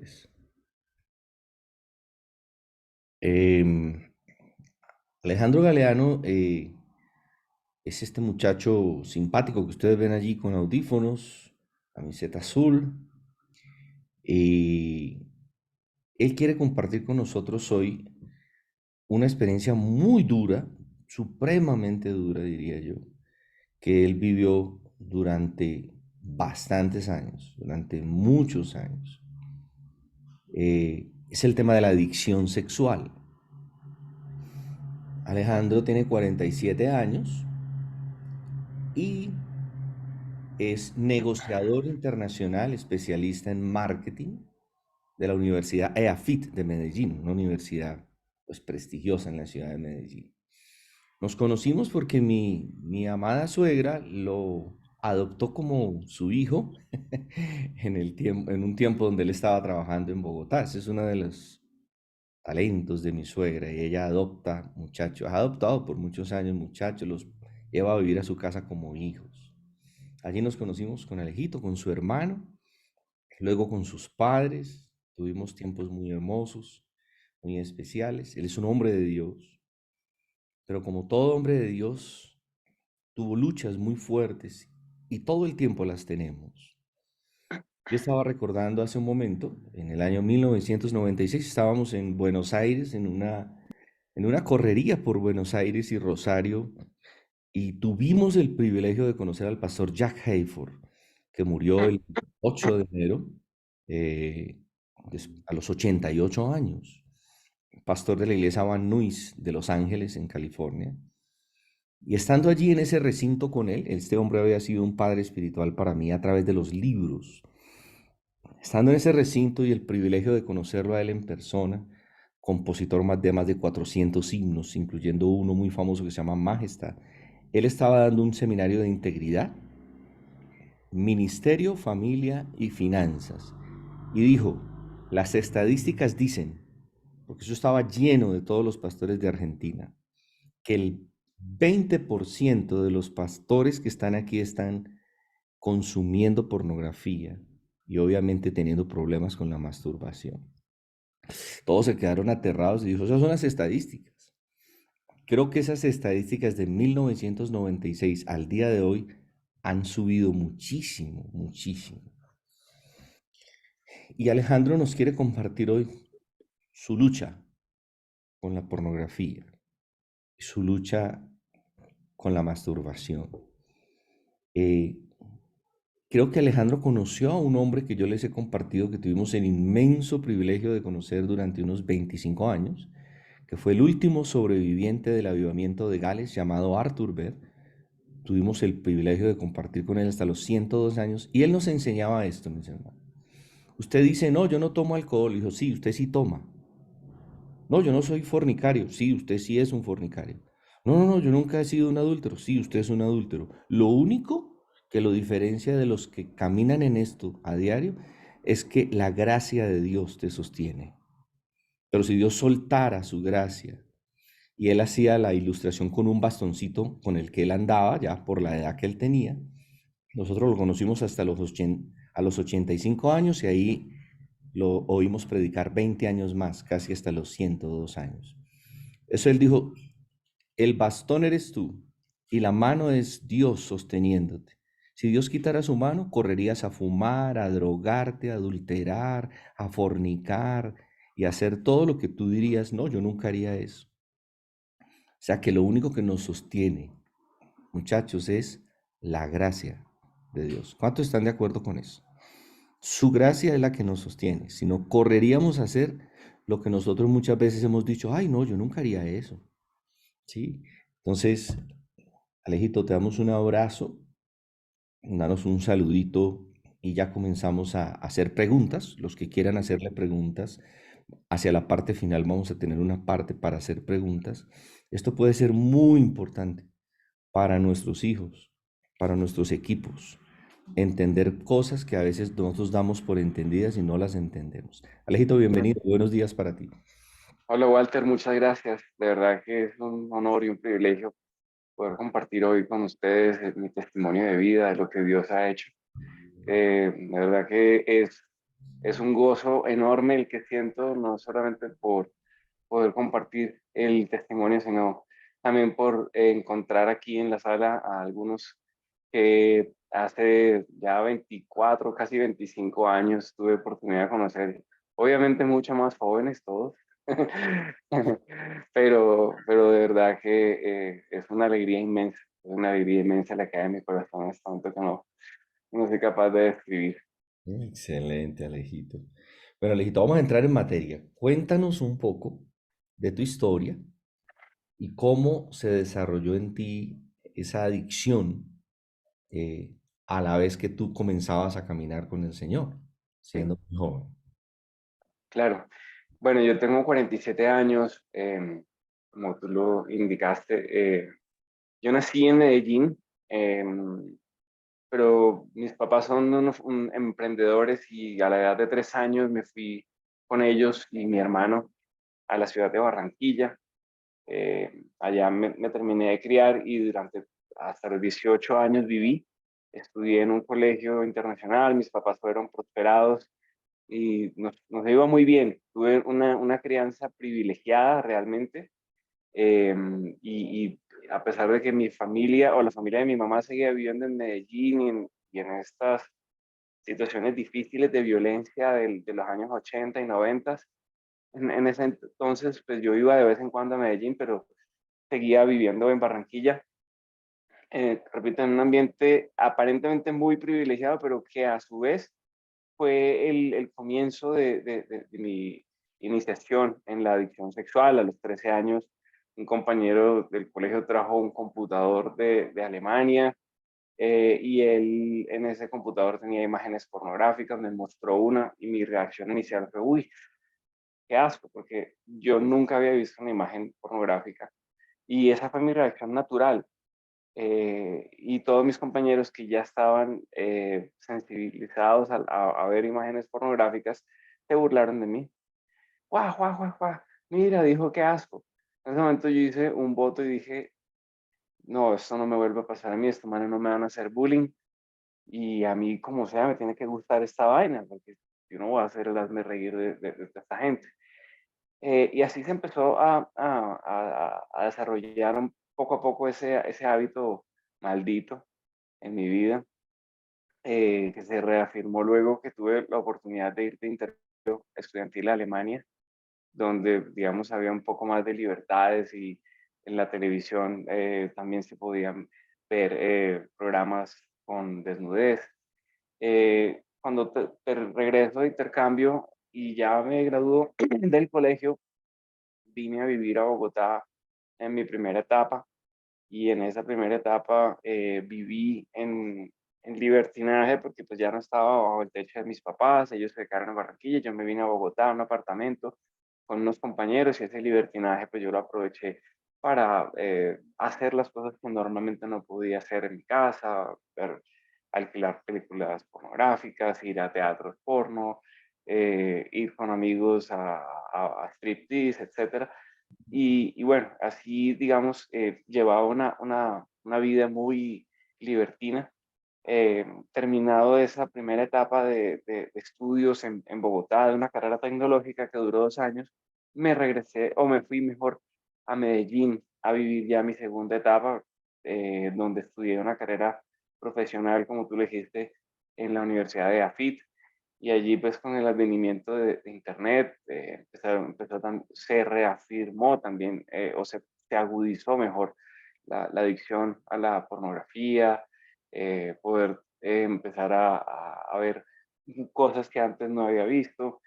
ustedes. Em, Alejandro Galeano es este muchacho simpático que ustedes ven allí con audífonos, camiseta azul. Y él quiere compartir con nosotros hoy una experiencia muy dura, supremamente dura, diría yo, que él vivió durante bastantes años, durante muchos años. Es el tema de la adicción sexual. Alejandro tiene 47 años y es negociador internacional, especialista en marketing de la Universidad EAFIT de Medellín, una universidad pues prestigiosa en la ciudad de Medellín. Nos conocimos porque mi amada suegra lo adoptó como su hijo en un tiempo donde él estaba trabajando en Bogotá. Ese es uno de los talentos de mi suegra y ella adopta muchachos, ha adoptado por muchos años muchachos, los lleva a vivir a su casa como hijos. Allí nos conocimos con Alejito, con su hermano, luego con sus padres, tuvimos tiempos muy hermosos, muy especiales. Él es un hombre de Dios, pero como todo hombre de Dios, tuvo luchas muy fuertes y todo el tiempo las tenemos. Yo estaba recordando hace un momento, en el año 1996, estábamos en Buenos Aires en una correría por Buenos Aires y Rosario y tuvimos el privilegio de conocer al pastor Jack Hayford, que murió el 8 de enero eh, a los 88 años, pastor de la iglesia Van Nuys de Los Ángeles, en California. Y estando allí en ese recinto con él, este hombre había sido un padre espiritual para mí a través de los libros. Estando en ese recinto y el privilegio de conocerlo a él en persona, compositor de más de 400 himnos, incluyendo uno muy famoso que se llama Majestad, él estaba dando un seminario de integridad, ministerio, familia y finanzas. Y dijo, las estadísticas dicen, porque eso estaba lleno de todos los pastores de Argentina, que el 20% de los pastores que están aquí están consumiendo pornografía y obviamente teniendo problemas con la masturbación. Todos se quedaron aterrados y dijo, esas son las estadísticas. Creo que esas estadísticas de 1996 al día de hoy han subido muchísimo, muchísimo. Y Alejandro nos quiere compartir hoy su lucha con la pornografía, su lucha con la masturbación. Eh, Creo que Alejandro conoció a un hombre que yo les he compartido, que tuvimos el inmenso privilegio de conocer durante unos 25 años, que fue el último sobreviviente del avivamiento de Gales llamado Arthur Bed. Tuvimos el privilegio de compartir con él hasta los 102 años y él nos enseñaba esto, mis hermanos. Usted dice, no, yo no tomo alcohol. Dijo, sí, usted sí toma. No, yo no soy fornicario. Sí, usted sí es un fornicario. No, no, no, yo nunca he sido un adúltero. Sí, usted es un adúltero. Lo único que lo diferencia de los que caminan en esto a diario es que la gracia de Dios te sostiene. Pero si Dios soltara su gracia, y él hacía la ilustración con un bastoncito con el que él andaba, ya por la edad que él tenía, nosotros lo conocimos hasta a los 85 años y ahí lo oímos predicar 20 años más, casi hasta los 102 años. Eso él dijo, el bastón eres tú y la mano es Dios sosteniéndote. Si Dios quitara su mano, correrías a fumar, a drogarte, a adulterar, a fornicar y a hacer todo lo que tú dirías, no, yo nunca haría eso. O sea que lo único que nos sostiene, muchachos, es la gracia de Dios. ¿Cuántos están de acuerdo con eso? Su gracia es la que nos sostiene. Si no, correríamos a hacer lo que nosotros muchas veces hemos dicho, ay, no, yo nunca haría eso. ¿Sí? Entonces, Alejito, te damos un abrazo, danos un saludito y ya comenzamos a hacer preguntas. Los que quieran hacerle preguntas, hacia la parte final vamos a tener una parte para hacer preguntas. Esto puede ser muy importante para nuestros hijos, para nuestros equipos, entender cosas que a veces nosotros damos por entendidas y no las entendemos. Alejito, bienvenido, buenos días para ti. Hola Walter, muchas gracias. De verdad que es un honor y un privilegio poder compartir hoy con ustedes mi testimonio de vida, de lo que Dios ha hecho. De verdad que es es un gozo enorme el que siento, no solamente por poder compartir el testimonio, sino también por encontrar aquí en la sala a algunos que hace ya 24, casi 25 años tuve oportunidad de conocer, obviamente mucho más jóvenes todos, pero de verdad que es una alegría inmensa la que hay en mi corazón en este momento que no soy capaz de describir. Excelente, Alejito. Bueno, Alejito, vamos a entrar en materia. Cuéntanos un poco de tu historia y cómo se desarrolló en ti esa adicción eh, a la vez que tú comenzabas a caminar con el Señor, Sí, siendo muy joven. claro. Bueno, yo tengo 47 años, como tú lo indicaste. Yo nací en Medellín, pero mis papás son unos emprendedores y a la edad de 3 años me fui con ellos y mi hermano a la ciudad de Barranquilla. Allá me terminé de criar y hasta los 18 años viví. Estudié en un colegio internacional, mis papás fueron prosperados y nos iba muy bien. Tuve una crianza privilegiada realmente. eh, y a pesar de que mi familia o la familia de mi mamá seguía viviendo en Medellín y en estas situaciones difíciles de violencia de los años 80 y 90, en ese entonces pues yo iba de vez en cuando a Medellín, pero seguía viviendo en Barranquilla, repito, en un ambiente aparentemente muy privilegiado, pero que a su vez fue el comienzo de mi iniciación en la adicción sexual. A los 13 años, un compañero del colegio trajo un computador de Alemania, y él en ese computador tenía imágenes pornográficas, me mostró una y mi reacción inicial fue, uy, qué asco, porque yo nunca había visto una imagen pornográfica. Y esa fue mi reacción natural. Y todos mis compañeros que ya estaban sensibilizados a ver imágenes pornográficas se burlaron de mí. ¡Guau, guau, guau, guau! Mira, dijo qué asco. En ese momento yo hice un voto y dije, no, esto no me vuelve a pasar a mí, esta manera no me van a hacer bullying y a mí como sea me tiene que gustar esta vaina porque yo no voy a hacer el hazme reír de esta gente. Y así se empezó a desarrollar poco a poco ese hábito maldito en mi vida, que se reafirmó luego que tuve la oportunidad de ir de intercambio estudiantil a Alemania, donde, digamos, había un poco más de libertades y en la televisión también se podían ver programas con desnudez. Cuando regreso de intercambio y ya me graduó del colegio, vine a vivir a Bogotá en mi primera etapa y en esa primera etapa viví en libertinaje porque pues ya no estaba bajo el techo de mis papás, ellos se quedaron en Barranquilla, yo me vine a Bogotá, a un apartamento con unos compañeros y ese libertinaje pues yo lo aproveché para hacer las cosas que normalmente no podía hacer en mi casa, alquilar películas pornográficas, ir a teatros porno, ir con amigos a striptease, etcétera. Y bueno, así, digamos, llevaba una vida muy libertina. Terminado esa primera etapa de estudios en Bogotá, de una carrera tecnológica que duró 2 años, me regresé, o me fui mejor, a Medellín a vivir ya mi segunda etapa, donde estudié una carrera profesional, como tú le dijiste, en la Universidad de AFIT, y allí pues con el advenimiento de Internet se reafirmó también se agudizó mejor la adicción a la pornografía, poder empezar a ver cosas que antes no había visto.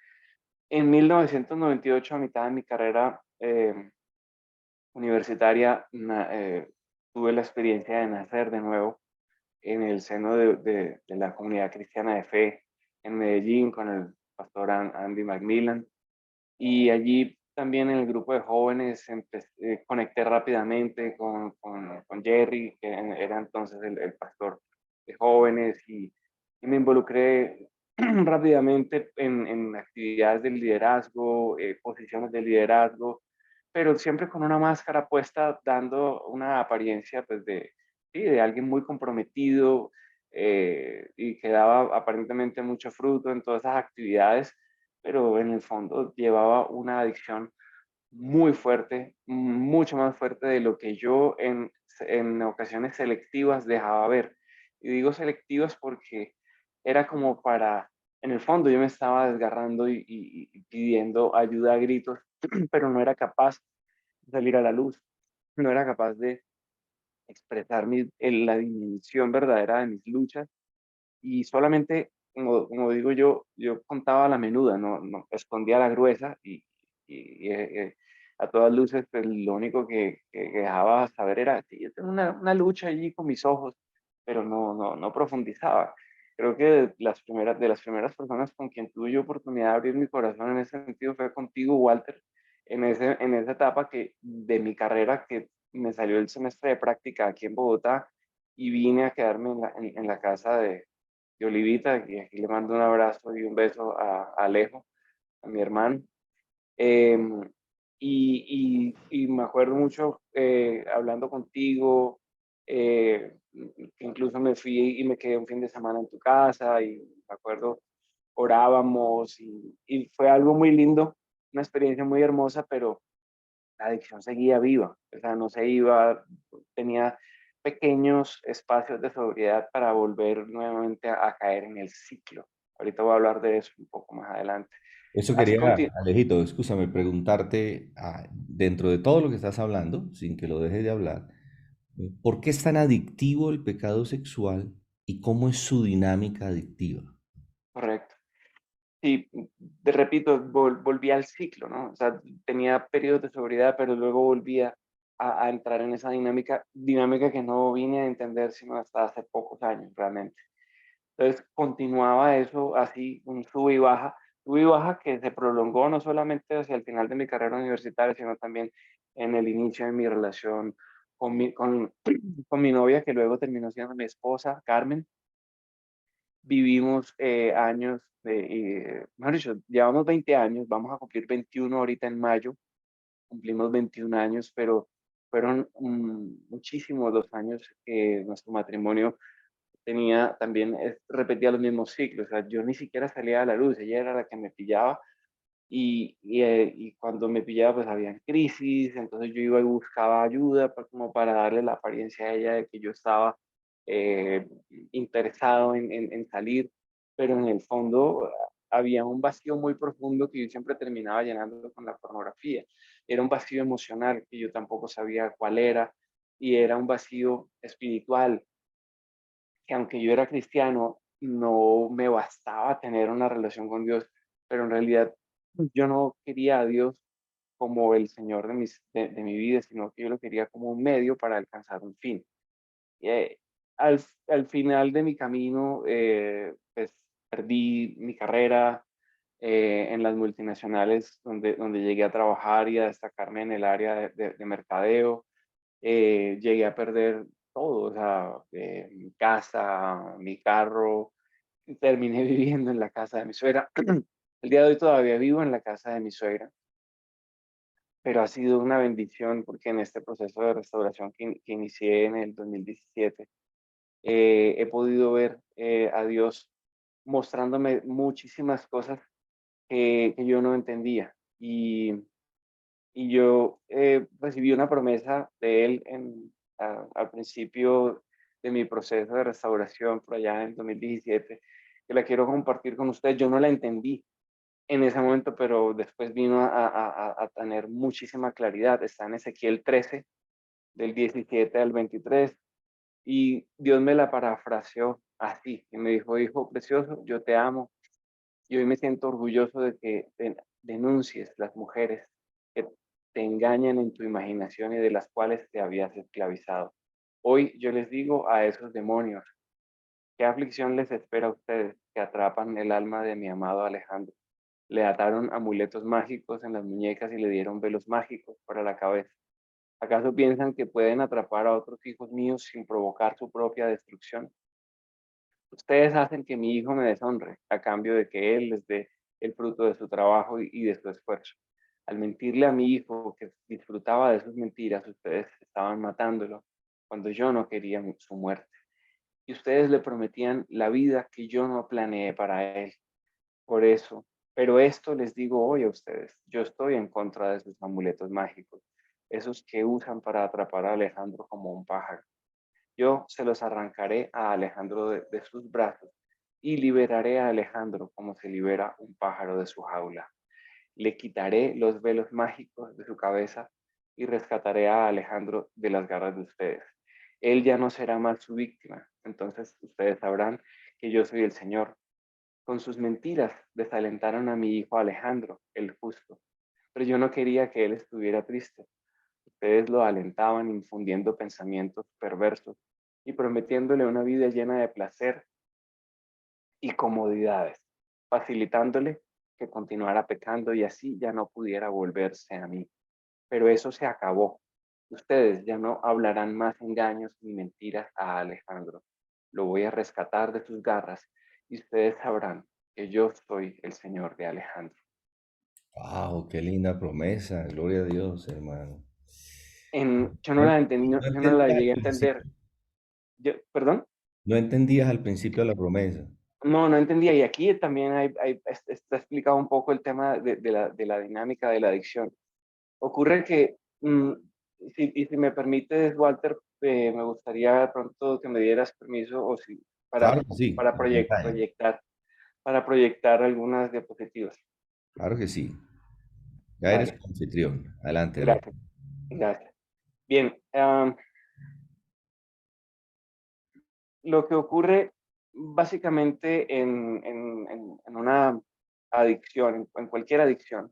En 1998, a mitad de mi carrera universitaria, tuve la experiencia de nacer de nuevo en el seno de la comunidad cristiana de fe en Medellín con el pastor Andy Macmillan. Y allí también en el grupo de jóvenes conecté rápidamente con Jerry, que era entonces el pastor de jóvenes, y me involucré rápidamente en actividades de liderazgo, posiciones de liderazgo, pero siempre con una máscara puesta, dando una apariencia pues, sí, de alguien muy comprometido, y que daba aparentemente mucho fruto en todas esas actividades, pero en el fondo llevaba una adicción muy fuerte, mucho más fuerte de lo que yo en ocasiones selectivas dejaba ver. Y digo selectivas porque era como para, en el fondo yo me estaba desgarrando y pidiendo ayuda a gritos, pero no era capaz de salir a la luz, no era capaz de expresar la dimensión verdadera de mis luchas y solamente, como digo yo contaba la menuda, no escondía la gruesa y a todas luces, pues lo único que dejaba saber era que yo tengo una lucha allí con mis ojos, pero no profundizaba. Creo que de las primeras personas con quien tuve yo oportunidad de abrir mi corazón en ese sentido fue contigo, Walter, en esa etapa de mi carrera que me salió el semestre de práctica aquí en Bogotá y vine a quedarme en la casa de Olivita, y aquí le mando un abrazo y un beso a Alejo, a mi hermano. Em, y me acuerdo mucho hablando contigo, que incluso me fui y me quedé un fin de semana en tu casa y me acuerdo, orábamos y fue algo muy lindo, una experiencia muy hermosa, pero la adicción seguía viva, o sea, no se iba, tenía pequeños espacios de sobriedad para volver nuevamente a caer en el ciclo. Ahorita voy a hablar de eso un poco más adelante. Eso Así quería, continúa. Alejito, escúchame, preguntarte, dentro de todo lo que estás hablando, sin que lo dejes de hablar, ¿por qué es tan adictivo el pecado sexual y cómo es su dinámica adictiva? Correcto. Sí, te repito, volví al ciclo, ¿no? O sea, tenía periodos de sobriedad, pero luego volvía a entrar en esa dinámica que no vine a entender sino hasta hace pocos años realmente. Entonces continuaba eso así, un sube y baja que se prolongó no solamente hacia el final de mi carrera universitaria, sino también en el inicio de mi relación con mi novia, que luego terminó siendo mi esposa, Carmen. Vivimos años, mejor dicho, llevamos 20 años, vamos a cumplir 21 ahorita en mayo, cumplimos 21 años, pero fueron muchísimos los años que nuestro matrimonio tenía también, repetía los mismos ciclos, o sea, yo ni siquiera salía a la luz, ella era la que me pillaba y cuando me pillaba pues había crisis, entonces yo iba y buscaba ayuda como para darle la apariencia a ella de que yo estaba eh, interesado en salir, pero en el fondo había un vacío muy profundo que yo siempre terminaba llenando con la pornografía. Era un vacío emocional que yo tampoco sabía cuál era y era un vacío espiritual que aunque yo era cristiano, no me bastaba tener una relación con Dios, pero en realidad yo no quería a Dios como el Señor de mi vida, sino que yo lo quería como un medio para alcanzar un fin. Eh, al final de mi camino, pues perdí mi carrera en las multinacionales donde llegué a trabajar y a destacarme en el área de mercadeo. Llegué a perder todo, o sea, mi casa, mi carro, y terminé viviendo en la casa de mi suegra. El día de hoy todavía vivo en la casa de mi suegra, pero ha sido una bendición porque en este proceso de restauración que inicié en el 2017, he podido ver a Dios mostrándome muchísimas cosas que yo no entendía. Y yo recibí una promesa de él al principio de mi proceso de restauración por allá en 2017, que la quiero compartir con ustedes. Yo no la entendí en ese momento, pero después vino a tener muchísima claridad. Está en Ezequiel 13, del 17 al 23, y Dios me la parafraseó así, y me dijo: hijo precioso, yo te amo, y hoy me siento orgulloso de que denuncies las mujeres que te engañan en tu imaginación y de las cuales te habías esclavizado. Hoy yo les digo a esos demonios, ¿qué aflicción les espera a ustedes que atrapan el alma de mi amado Alejandro? Le ataron amuletos mágicos en las muñecas y le dieron velos mágicos para la cabeza. ¿Acaso piensan que pueden atrapar a otros hijos míos sin provocar su propia destrucción? Ustedes hacen que mi hijo me deshonre a cambio de que él les dé el fruto de su trabajo y de su esfuerzo. Al mentirle a mi hijo que disfrutaba de sus mentiras, ustedes estaban matándolo cuando yo no quería su muerte. y ustedes le prometían la vida que yo no planeé para él. Por eso, pero esto les digo hoy a ustedes, yo estoy en contra de esos amuletos mágicos, esos que usan para atrapar a Alejandro como un pájaro. Yo se los arrancaré a Alejandro de sus brazos y liberaré a Alejandro como se libera un pájaro de su jaula. Le quitaré los velos mágicos de su cabeza y rescataré a Alejandro de las garras de ustedes. Él ya no será más su víctima, entonces ustedes sabrán que yo soy el Señor. Con sus mentiras desalentaron a mi hijo Alejandro, el justo, pero yo no quería que él estuviera triste. Ustedes lo alentaban infundiendo pensamientos perversos y prometiéndole una vida llena de placer y comodidades, facilitándole que continuara pecando y así ya no pudiera volverse a mí. Pero eso se acabó. Ustedes ya no hablarán más engaños ni mentiras a Alejandro. Lo voy a rescatar de sus garras y ustedes sabrán que yo soy el Señor de Alejandro. Wow, qué linda promesa. Gloria a Dios, hermano. Yo no No, la entendí, no yo no la entendías llegué a al entender. principio. ¿Perdón? No entendías al principio la promesa. No, no entendía. Y aquí también está explicado un poco el tema de la dinámica de la adicción. Ocurre que, si me permites, Walter, me gustaría de pronto que me dieras permiso o si, Claro que sí, para la pantalla. proyectar algunas diapositivas. Claro que sí. Ya eres Vale, anfitrión. Adelante, hermano. gracias, gracias. Bien, lo que ocurre básicamente en una adicción, en cualquier adicción,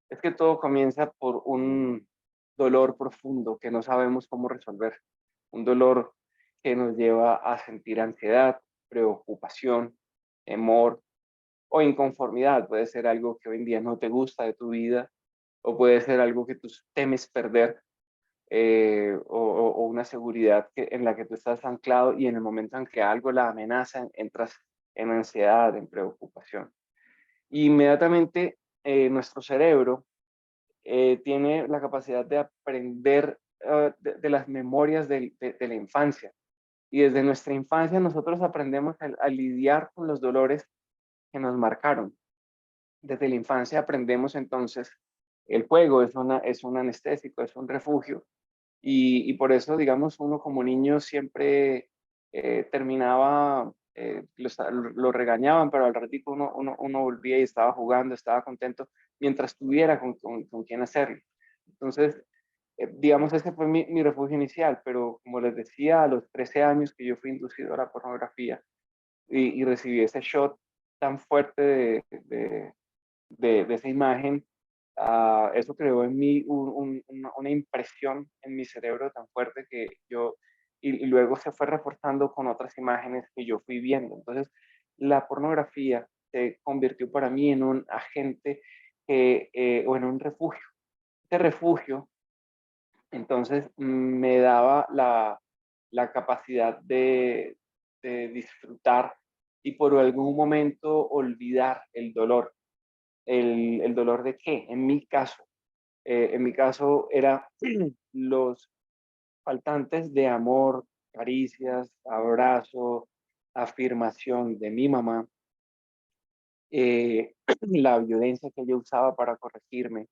es que todo comienza por un dolor profundo que no sabemos cómo resolver, un dolor que nos lleva a sentir ansiedad, preocupación, temor o inconformidad. Puede ser algo que hoy en día no te gusta de tu vida o puede ser algo que tú temes perder, o una seguridad en la que tú estás anclado y en el momento en que algo la amenaza, entras en ansiedad, en preocupación. Y inmediatamente nuestro cerebro tiene la capacidad de aprender de las memorias de la infancia. Y desde nuestra infancia nosotros aprendemos a lidiar con los dolores que nos marcaron. Desde la infancia aprendemos entonces, el juego es un anestésico, es un refugio. Y por eso, digamos, uno como niño siempre terminaba, lo regañaban, pero al ratito uno volvía y estaba jugando, estaba contento, mientras tuviera con quién hacerlo. Entonces, digamos, ese fue mi refugio inicial, pero como les decía, a los 13 años que yo fui inducido a la pornografía y recibí ese shot tan fuerte de esa imagen, eso creó en mí una impresión en mi cerebro tan fuerte que y luego se fue reforzando con otras imágenes que yo fui viendo. Entonces, la pornografía se convirtió para mí en un agente o en un refugio. Este refugio, entonces, me daba la capacidad de disfrutar y por algún momento olvidar el dolor. ¿El dolor de qué? En mi caso era los faltantes de amor, caricias, abrazo, afirmación de mi mamá, la violencia que ella usaba para corregirme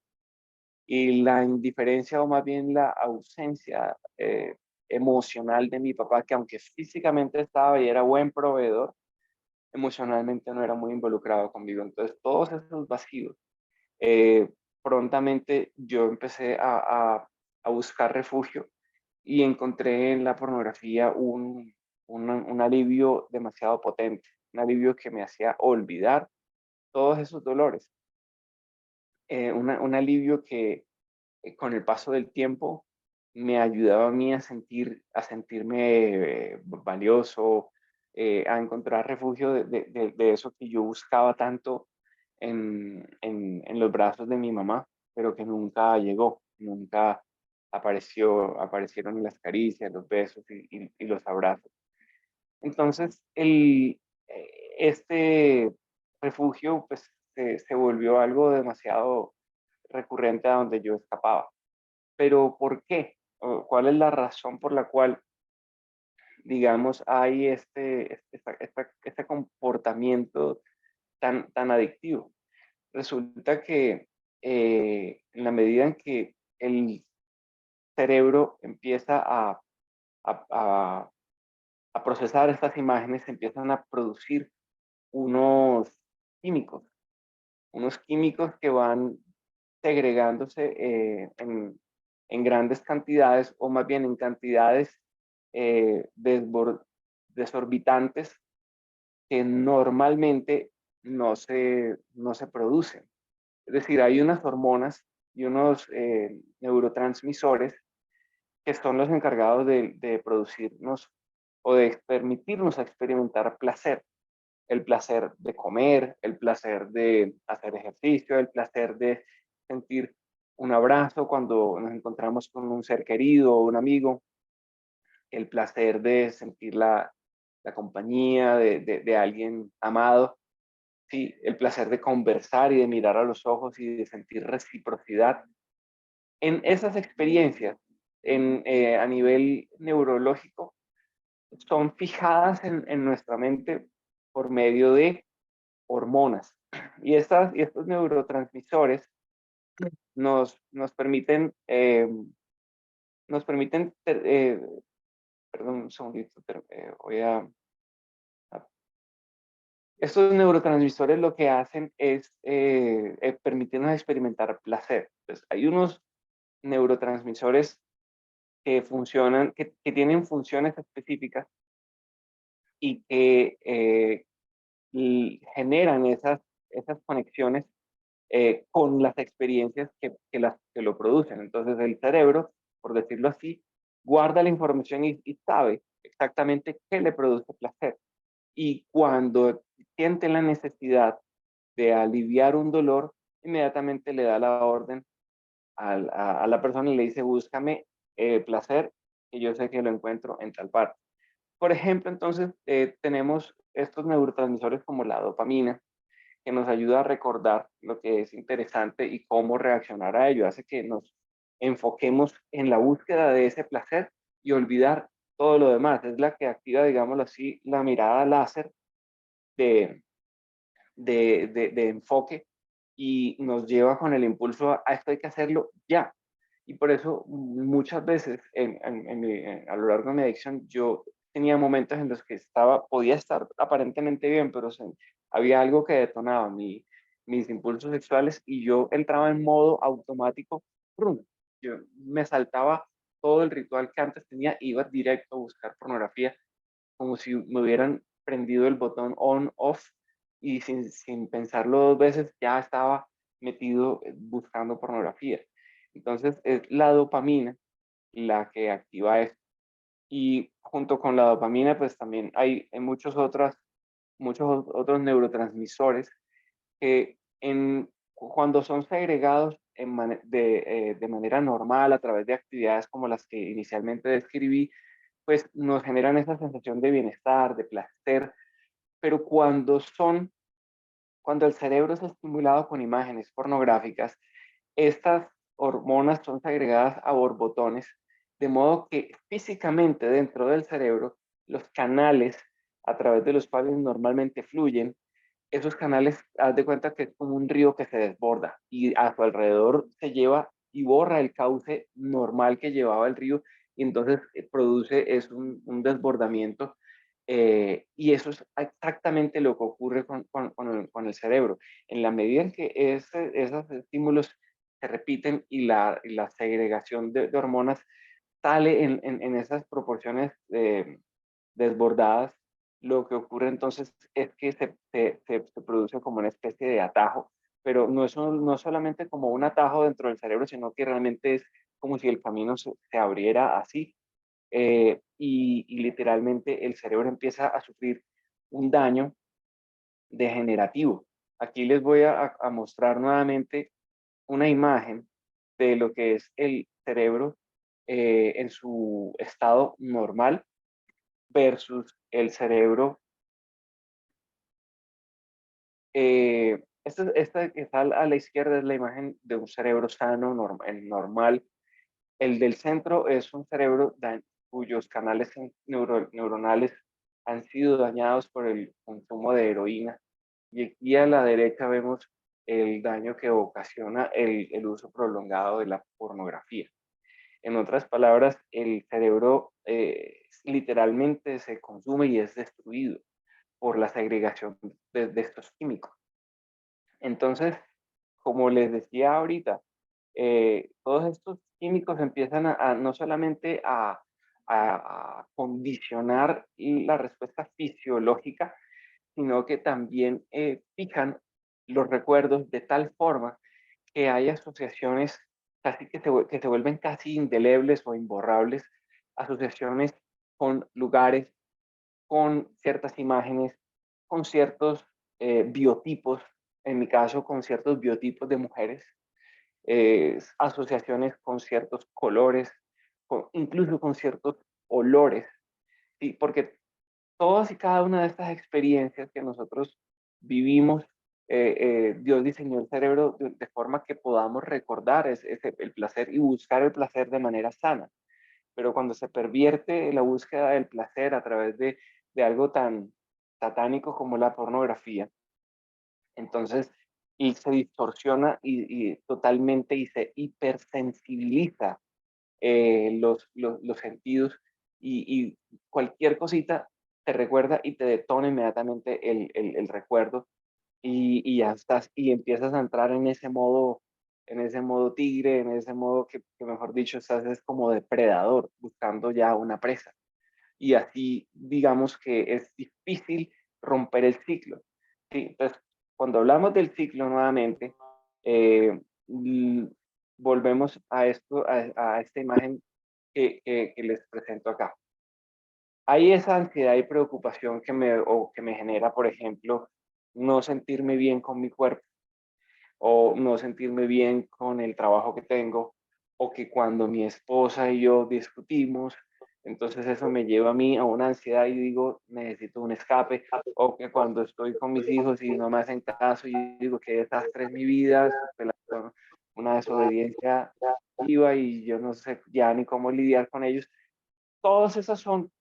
y la indiferencia o más bien la ausencia emocional de mi papá, que aunque físicamente estaba y era buen proveedor, emocionalmente no era muy involucrado conmigo. Entonces, todos esos vacíos, eh, prontamente yo empecé a buscar refugio y encontré en la pornografía un alivio demasiado potente, un alivio que me hacía olvidar todos esos dolores, un alivio que con el paso del tiempo me ayudaba a mí a sentirme valioso, a encontrar refugio de eso que yo buscaba tanto en los brazos de mi mamá, pero que nunca llegó, nunca aparecieron las caricias, los besos y los abrazos. Entonces, este refugio pues se volvió algo demasiado recurrente a donde yo escapaba. Pero ¿por qué? ¿Cuál es la razón por la cual digamos, hay este comportamiento tan adictivo. Resulta que en la medida en que el cerebro empieza a- a procesar estas imágenes, se empiezan a producir unos químicos, unos químicos que van segregándose en grandes cantidades, o más bien en cantidades desorbitantes, que normalmente no se producen. Es decir, hay unas hormonas y unos neurotransmisores que son los encargados de producirnos o de permitirnos experimentar placer. El placer de comer, el placer de hacer ejercicio, el placer de sentir un abrazo cuando nos encontramos con un ser querido o un amigo, el placer de sentir la compañía de alguien amado, sí, el placer de conversar y de mirar a los ojos y de sentir reciprocidad. En esas experiencias, a nivel neurológico, son fijadas en nuestra mente por medio de hormonas. Y estos neurotransmisores nos permiten, perdón, un segundito, voy a- estos neurotransmisores lo que hacen es permitirnos experimentar placer. Entonces, hay unos neurotransmisores que funcionan, que tienen funciones específicas y que generan esas conexiones con las experiencias que lo producen. Entonces el cerebro, por decirlo así, guarda la información y sabe exactamente qué le produce placer. Y cuando siente la necesidad de aliviar un dolor, inmediatamente le da la orden a la persona y le dice, búscame placer, y yo sé que lo encuentro en tal parte. Por ejemplo, entonces tenemos estos neurotransmisores como la dopamina, que nos ayuda a recordar lo que es interesante y cómo reaccionar a ello. Hace que nos enfoquemos en la búsqueda de ese placer y olvidar todo lo demás. Es la que activa, digámoslo así, la mirada láser de, de enfoque, y nos lleva con el impulso a esto hay que hacerlo ya. Y por eso muchas veces a lo largo de mi adicción yo tenía momentos en los que podía estar aparentemente bien, pero había algo que detonaba mis impulsos sexuales y yo entraba en modo automático. ¡Brum! Yo me saltaba todo el ritual que antes tenía, iba directo a buscar pornografía, como si me hubieran prendido el botón on-off, y sin pensarlo dos veces ya estaba metido buscando pornografía. Entonces es la dopamina la que activa esto. Y junto con la dopamina, pues también hay muchos otros neurotransmisores que cuando son segregados de manera normal a través de actividades como las que inicialmente describí, pues nos generan esa sensación de bienestar, de placer, pero cuando el cerebro es estimulado con imágenes pornográficas, estas hormonas son segregadas a borbotones, de modo que físicamente dentro del cerebro, los canales a través de los cuales normalmente fluyen, esos canales, haz de cuenta que es como un río que se desborda y a su alrededor se lleva y borra el cauce normal que llevaba el río, y entonces produce un desbordamiento, y eso es exactamente lo que ocurre con el cerebro. En la medida en que esos estímulos se repiten y la segregación de hormonas sale en esas proporciones desbordadas, lo que ocurre entonces es que se produce como una especie de atajo, pero no solamente como un atajo dentro del cerebro, sino que realmente es como si el camino se abriera así, y literalmente el cerebro empieza a sufrir un daño degenerativo. Aquí les voy a mostrar nuevamente una imagen de lo que es el cerebro en su estado normal versus el cerebro. Esta que está a la izquierda es la imagen de un cerebro sano, normal. El del centro es un cerebro cuyos canales neuronales han sido dañados por el consumo de heroína. Y aquí a la derecha vemos el daño que ocasiona el uso prolongado de la pornografía. En otras palabras, el cerebro literalmente se consume y es destruido por la segregación de estos químicos. Entonces, como les decía ahorita, todos estos químicos empiezan no solamente a condicionar la respuesta fisiológica, sino que también fijan los recuerdos de tal forma que hay asociaciones casi que se vuelven casi indelebles o imborrables, asociaciones con lugares, con ciertas imágenes, con ciertos biotipos, en mi caso con ciertos biotipos de mujeres, asociaciones con ciertos colores, incluso con ciertos olores, ¿sí? Porque todas y cada una de estas experiencias que nosotros vivimos, Dios diseñó el cerebro de forma que podamos recordar el placer y buscar el placer de manera sana. Pero cuando se pervierte la búsqueda del placer a través de algo tan satánico como la pornografía, entonces y se distorsiona y totalmente y se hipersensibiliza los sentidos y cualquier cosita te recuerda y te detona inmediatamente el recuerdo y ya estás y empiezas a entrar en ese modo tigre, en ese modo que mejor dicho estás es como depredador buscando ya una presa. Y así digamos que es difícil romper el ciclo. ¿Sí? Entonces, cuando hablamos del ciclo nuevamente, eh, volvemos a esto, a esta imagen que les presento acá. Hay esa ansiedad y preocupación que me genera, por ejemplo, no sentirme bien con mi cuerpo o no sentirme bien con el trabajo que tengo o que cuando mi esposa y yo discutimos, entonces eso me lleva a mí a una ansiedad y digo, necesito un escape, o que cuando estoy con mis hijos y no me hacen caso y digo, qué desastre es mi vida, una desobediencia activa y yo no sé ya ni cómo lidiar con ellos. Todas esas son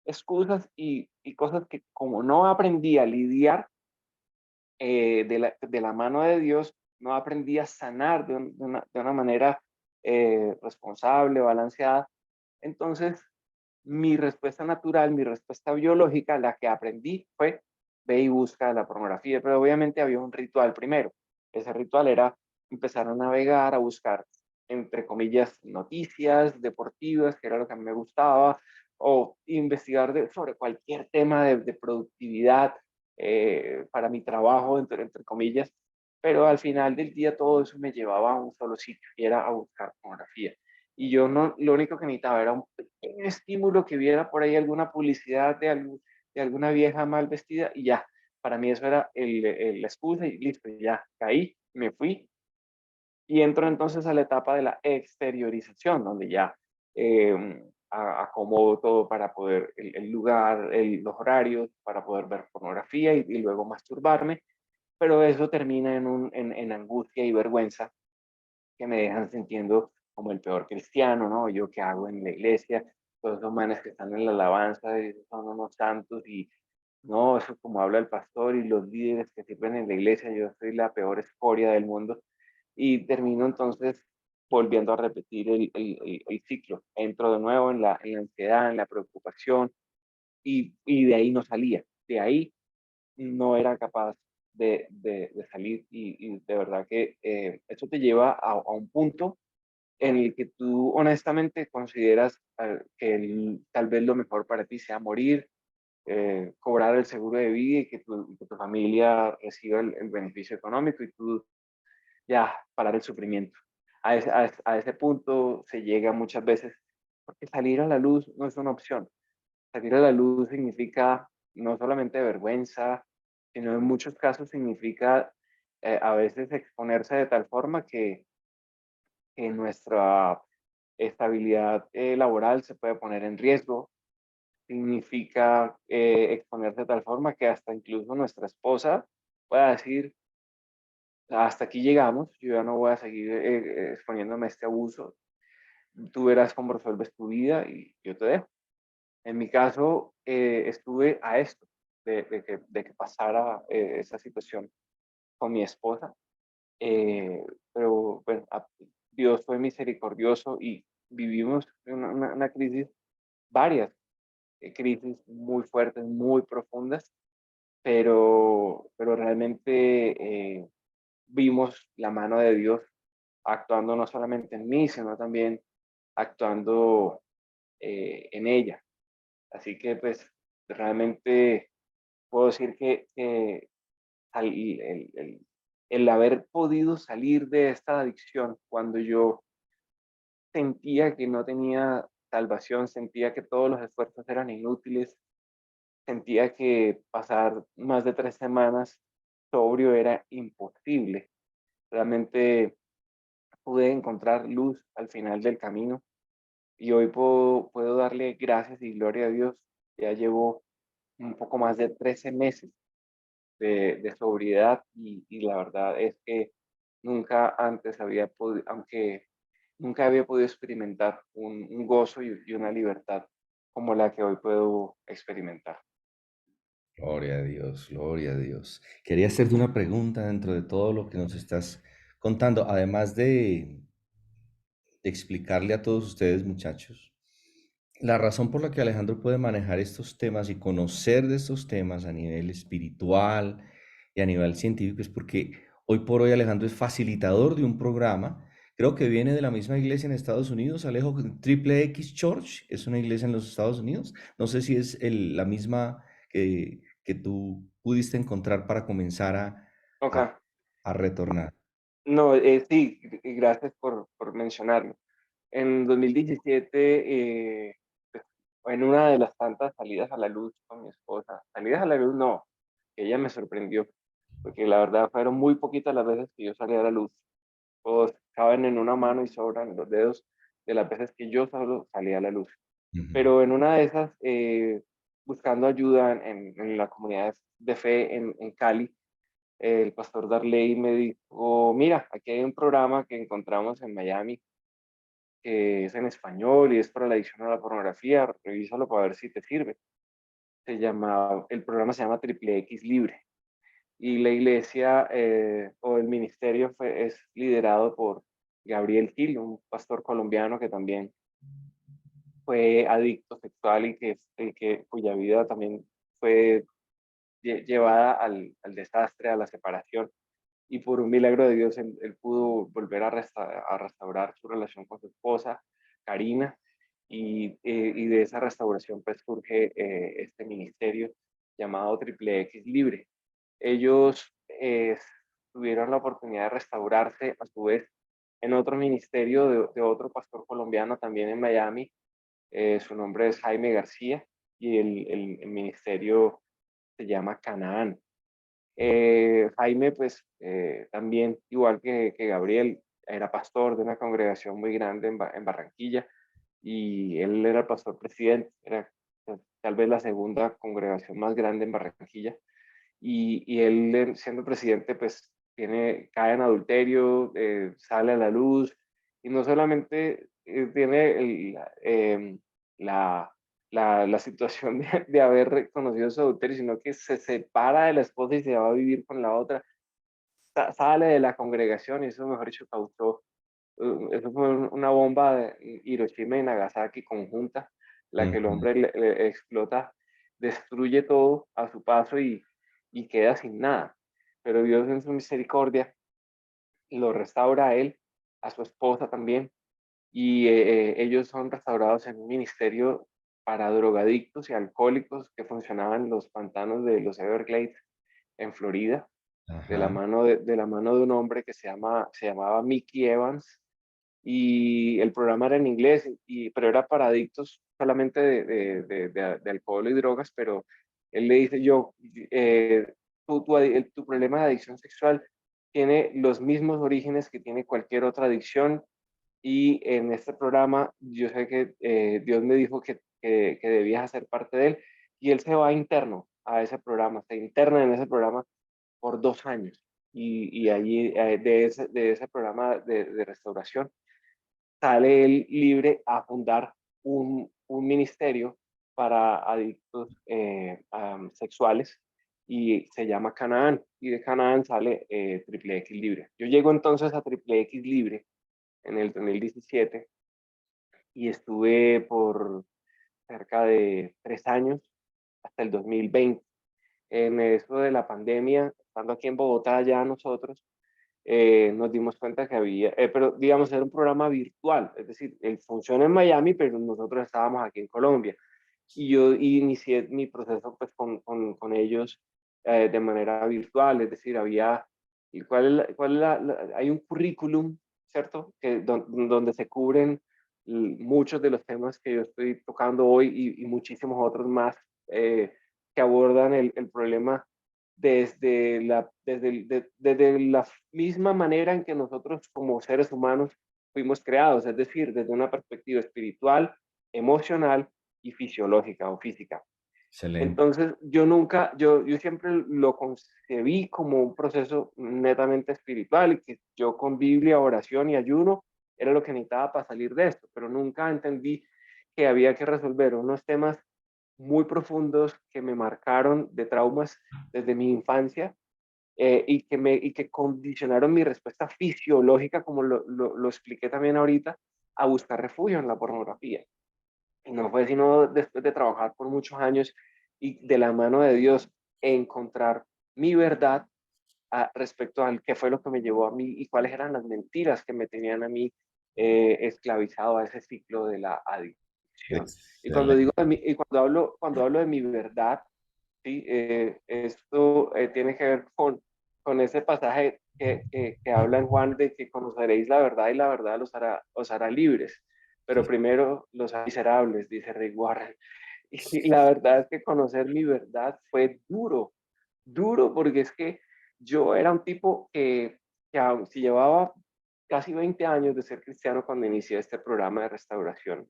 excusas y cosas que como no aprendí a lidiar de la mano de Dios, no aprendí a sanar de una manera responsable, balanceada. Entonces, mi respuesta natural, mi respuesta biológica, la que aprendí fue ve y busca la pornografía, pero obviamente había un ritual primero. Ese ritual era empezar a navegar, a buscar, entre comillas, noticias deportivas, que era lo que a mí me gustaba, o investigar sobre cualquier tema de productividad para mi trabajo, entre comillas, pero al final del día todo eso me llevaba a un solo sitio, y era a buscar pornografía. Y yo no, lo único que necesitaba era un pequeño estímulo que viera por ahí alguna publicidad de alguna vieja mal vestida y ya, para mí eso era la excusa y listo, ya caí, me fui y entro entonces a la etapa de la exteriorización, donde ya acomodo todo para poder, el lugar, los horarios, para poder ver pornografía y luego masturbarme, pero eso termina en angustia y vergüenza que me dejan sintiendo como el peor cristiano, ¿no? Yo qué hago en la iglesia, todos esos manes que están en la alabanza y son unos santos y no, eso como habla el pastor y los líderes que sirven en la iglesia, yo soy la peor escoria del mundo y termino entonces volviendo a repetir el ciclo. Entro de nuevo en la ansiedad, en la preocupación y de ahí no salía. De ahí no era capaz de salir y de verdad que eso te lleva a un punto en el que tú honestamente consideras que tal vez lo mejor para ti sea morir, cobrar el seguro de vida y que tu familia reciba el beneficio económico y tú ya parar el sufrimiento. A ese punto se llega muchas veces, porque salir a la luz no es una opción. Salir a la luz significa no solamente vergüenza, sino en muchos casos significa a veces exponerse de tal forma que nuestra estabilidad laboral se puede poner en riesgo. Significa exponerse de tal forma que hasta incluso nuestra esposa pueda decir, hasta aquí llegamos, yo ya no voy a seguir exponiéndome a este abuso. tú verás cómo resuelves tu vida y yo te dejo. En mi caso, estuve a esto, de que pasara esa situación con mi esposa, eh, pero bueno, Dios fue misericordioso y vivimos una crisis, varias crisis muy fuertes, muy profundas, pero realmente vimos la mano de Dios actuando no solamente en mí, sino también actuando en ella. Así que pues realmente puedo decir que el haber podido salir de esta adicción cuando yo sentía que no tenía salvación, sentía que todos los esfuerzos eran inútiles, sentía que pasar más de 3 semanas sobrio era imposible. Realmente pude encontrar luz al final del camino y hoy puedo darle gracias y gloria a Dios. Ya llevo un poco más de 13 meses de sobriedad y la verdad es que nunca antes había podido, aunque nunca había podido experimentar un gozo y una libertad como la que hoy puedo experimentar. Gloria a Dios, gloria a Dios. Quería hacerte una pregunta dentro de todo lo que nos estás contando, además de explicarle a todos ustedes, muchachos, la razón por la que Alejandro puede manejar estos temas y conocer de estos temas a nivel espiritual y a nivel científico es porque hoy por hoy Alejandro es facilitador de un programa, creo que viene de la misma iglesia en Estados Unidos, Alejo, Triple X Church, es una iglesia en los Estados Unidos, no sé si es la misma que tú pudiste encontrar para comenzar Ok, a, a retornar. no, sí, y gracias por mencionarlo. En 2017, pues, en una de las tantas salidas a la luz con mi esposa, salidas a la luz no, ella me sorprendió, porque la verdad fueron muy poquitas las veces que yo salí a la luz. Todos caben en una mano y sobran los dedos de las veces que yo solo salí a la luz. Ujú. Pero en una de esas, buscando ayuda en la comunidad de fe en Cali, el pastor Darley me dijo, mira, aquí hay un programa que encontramos en Miami, que es en español y es para la adicción a la pornografía, revísalo para ver si te sirve. El programa se llama Triple X Libre y la iglesia o el ministerio es liderado por Gabriel Gil, un pastor colombiano que también fue adicto sexual y que es el cuya vida también fue llevada al desastre, a la separación. Y por un milagro de Dios, él pudo volver a restaurar su relación con su esposa, Karina, y de esa restauración pues surge este ministerio llamado Triple X Libre. Ellos tuvieron la oportunidad de restaurarse a su vez en otro ministerio de otro pastor colombiano también en Miami. Su nombre es Jaime García y el ministerio se llama Canaán. Jaime, pues también, igual que Gabriel, era pastor de una congregación muy grande en Barranquilla y él era el pastor presidente, era pues, tal vez la segunda congregación más grande en Barranquilla y él siendo presidente, pues cae en adulterio, sale a la luz y no solamente tiene la, la situación de haber reconocido su adulterio, sino que se separa de la esposa y se va a vivir con la otra, sale de la congregación y eso, mejor dicho, causó, eso fue una bomba de Hiroshima y Nagasaki conjunta, la que el Ujú. hombre le explota, destruye todo a su paso y queda sin nada. Pero Dios en su misericordia lo restaura a él, a su esposa también, y ellos son restaurados en un ministerio para drogadictos y alcohólicos que funcionaban en los pantanos de los Everglades en Florida, Ajá. de la mano de un hombre que se llamaba Mickey Evans, y el programa era en inglés, pero era para adictos solamente de alcohol y drogas, pero él le dice yo, tu problema de adicción sexual tiene los mismos orígenes que tiene cualquier otra adicción y en este programa yo sé que Dios me dijo que debías hacer parte de él y él se va interno a ese programa, se interna en ese programa por 2 años y allí de ese programa de restauración sale él libre a fundar un ministerio para adictos sexuales y se llama Canaán. Y de Canaán sale Triple X Libre. Yo llego entonces a Triple X Libre en el 2017 y estuve por cerca de 3 años hasta el 2020. En eso de la pandemia, estando aquí en Bogotá ya nosotros, nos dimos cuenta que había, pero digamos, era un programa virtual, es decir, él funciona en Miami, pero nosotros estábamos aquí en Colombia. Y yo inicié mi proceso pues con ellos de manera virtual, es decir, había, y hay un currículum, ¿cierto? Donde se cubren muchos de los temas que yo estoy tocando hoy y muchísimos otros más que abordan el problema desde la misma manera en que nosotros como seres humanos fuimos creados, es decir, desde una perspectiva espiritual, emocional y fisiológica o física. Excelente. Entonces, yo siempre lo concebí como un proceso netamente espiritual y que yo con Biblia, oración y ayuno era lo que necesitaba para salir de esto, pero nunca entendí que había que resolver unos temas muy profundos que me marcaron de traumas desde mi infancia y que condicionaron mi respuesta fisiológica, como lo expliqué también ahorita, a buscar refugio en la pornografía. Y no fue sino después de trabajar por muchos años y de la mano de Dios encontrar mi verdad respecto al qué fue lo que me llevó a mí y cuáles eran las mentiras que me tenían a mí esclavizado a ese ciclo de la adicción. Y cuando Excelente. cuando hablo de mi verdad, ¿sí? Esto tiene que ver con ese pasaje que habla en Juan de que conoceréis la verdad y la verdad os hará libres. Pero Sí. primero los miserables, dice Rick Warren. Y la verdad es que conocer mi verdad fue duro, duro, porque es que yo era un tipo que si llevaba casi 20 años de ser cristiano cuando inicié este programa de restauración,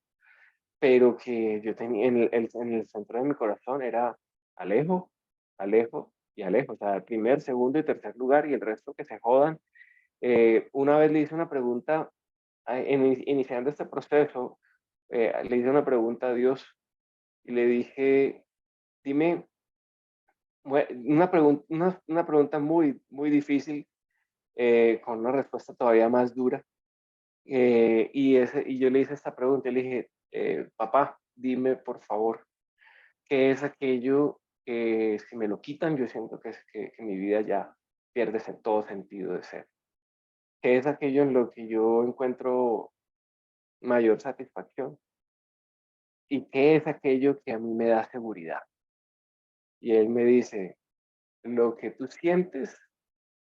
pero que yo tenía en el centro de mi corazón era Alejo, Alejo y Alejo, o sea, primer, segundo y tercer lugar y el resto que se jodan. Una vez le hice una pregunta, iniciando este proceso, le hice una pregunta a Dios y le dije, dime, una pregunta muy, muy difícil, con una respuesta todavía más dura. Y yo le hice esta pregunta y le dije, papá, dime por favor, ¿qué es aquello que si me lo quitan yo siento que mi vida ya pierde todo sentido de ser? ¿Qué es aquello en lo que yo encuentro mayor satisfacción? ¿Y qué es aquello que a mí me da seguridad? Y él me dice, lo que tú sientes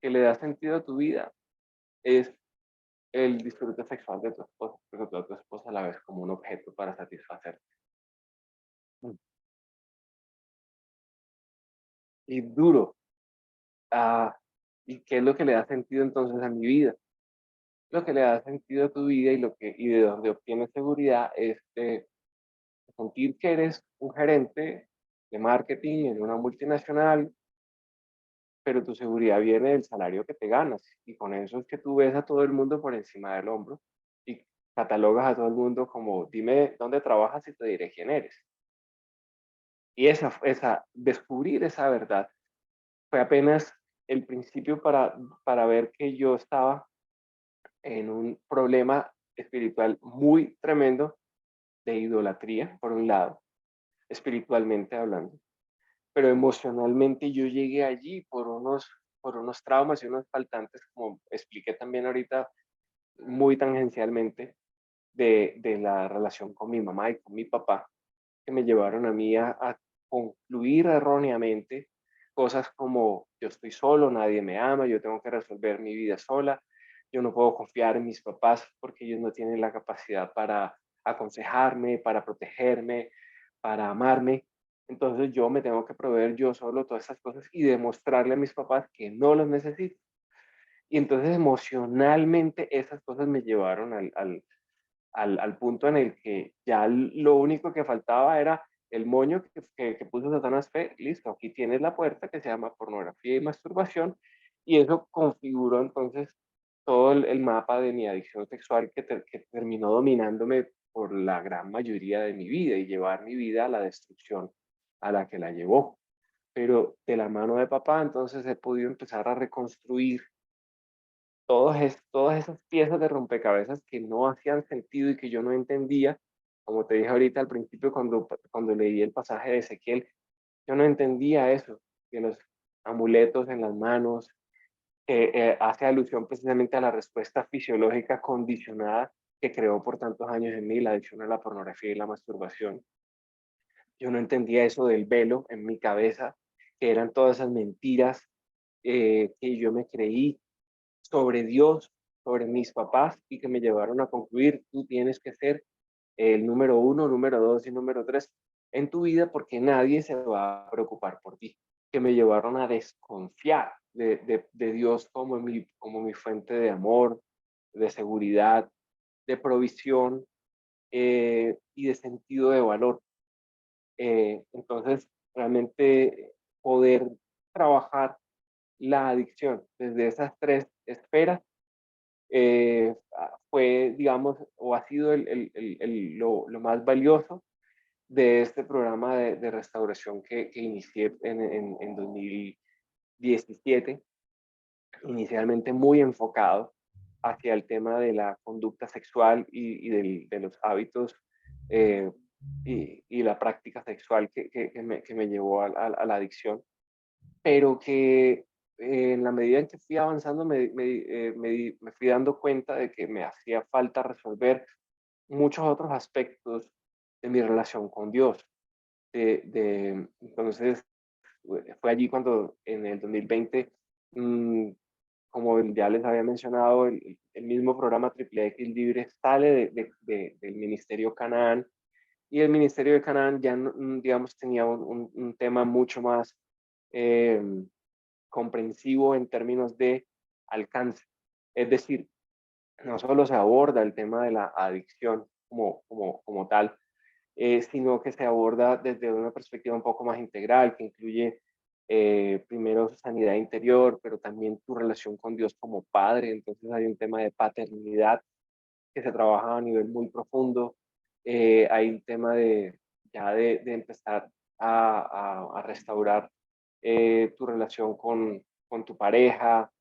que le da sentido a tu vida es el disfrute sexual de tu esposa, porque tú a tu esposa la ves como un objeto para satisfacer. Y duro. Ah, ¿Y qué es lo que le da sentido entonces a mi vida? Lo que le da sentido a tu vida y de donde obtienes seguridad es de sentir que eres un gerente de marketing en una multinacional, pero tu seguridad viene del salario que te ganas. Y con eso es que tú ves a todo el mundo por encima del hombro y catalogas a todo el mundo como, dime dónde trabajas y te diré quién eres. Y descubrir esa verdad fue apenas el principio para ver que yo estaba en un problema espiritual muy tremendo de idolatría, por un lado, espiritualmente hablando, pero emocionalmente yo llegué allí por unos traumas y unos faltantes, como expliqué también ahorita muy tangencialmente, de la relación con mi mamá y con mi papá, que me llevaron a mí a concluir erróneamente cosas como yo estoy solo, nadie me ama, yo tengo que resolver mi vida sola, yo no puedo confiar en mis papás porque ellos no tienen la capacidad para aconsejarme, para protegerme, para amarme. Entonces yo me tengo que proveer yo solo todas esas cosas y demostrarle a mis papás que no los necesito. Y entonces emocionalmente esas cosas me llevaron al punto en el que ya lo único que faltaba era el moño que puso Satanás Fe, listo, aquí tienes la puerta que se llama pornografía y masturbación, y eso configuró entonces todo el mapa de mi adicción sexual que terminó dominándome por la gran mayoría de mi vida y llevar mi vida a la destrucción a la que la llevó. Pero de la mano de papá, entonces he podido empezar a reconstruir todas esas piezas de rompecabezas que no hacían sentido y que yo no entendía. Como te dije ahorita al principio, cuando leí el pasaje de Ezequiel, yo no entendía eso, que los amuletos en las manos, hace alusión precisamente a la respuesta fisiológica condicionada que creó por tantos años en mí la adicción a la pornografía y la masturbación. Yo no entendía eso del velo en mi cabeza, que eran todas esas mentiras que yo me creí sobre Dios, sobre mis papás y que me llevaron a concluir, tú tienes que ser el número uno, número dos y número tres en tu vida porque nadie se va a preocupar por ti, que me llevaron a desconfiar de Dios como mi fuente de amor, de seguridad, de provisión y de sentido de valor. Entonces, realmente poder trabajar la adicción desde esas tres esferas fue, digamos, o ha sido lo más valioso de este programa de restauración que inicié en 2017, inicialmente muy enfocado hacia el tema de la conducta sexual de los hábitos eh, y la práctica sexual que me llevó a la adicción, pero que en la medida en que fui avanzando me fui dando cuenta de que me hacía falta resolver muchos otros aspectos de mi relación con Dios. Entonces, fue allí cuando en el 2020, mm, como ya les había mencionado, el mismo programa Triple X Libre sale del Ministerio Canaán y el Ministerio de Canaán ya, digamos, tenía un tema mucho más eh, comprensivo en términos de alcance. Es decir, no solo se aborda el tema de la adicción como tal, sino que se aborda desde una perspectiva un poco más integral, que incluye primero su sanidad interior, pero también tu relación con Dios como padre. Entonces hay un tema de paternidad que se trabaja a nivel muy profundo. Hay un tema de empezar a restaurar tu relación con tu pareja.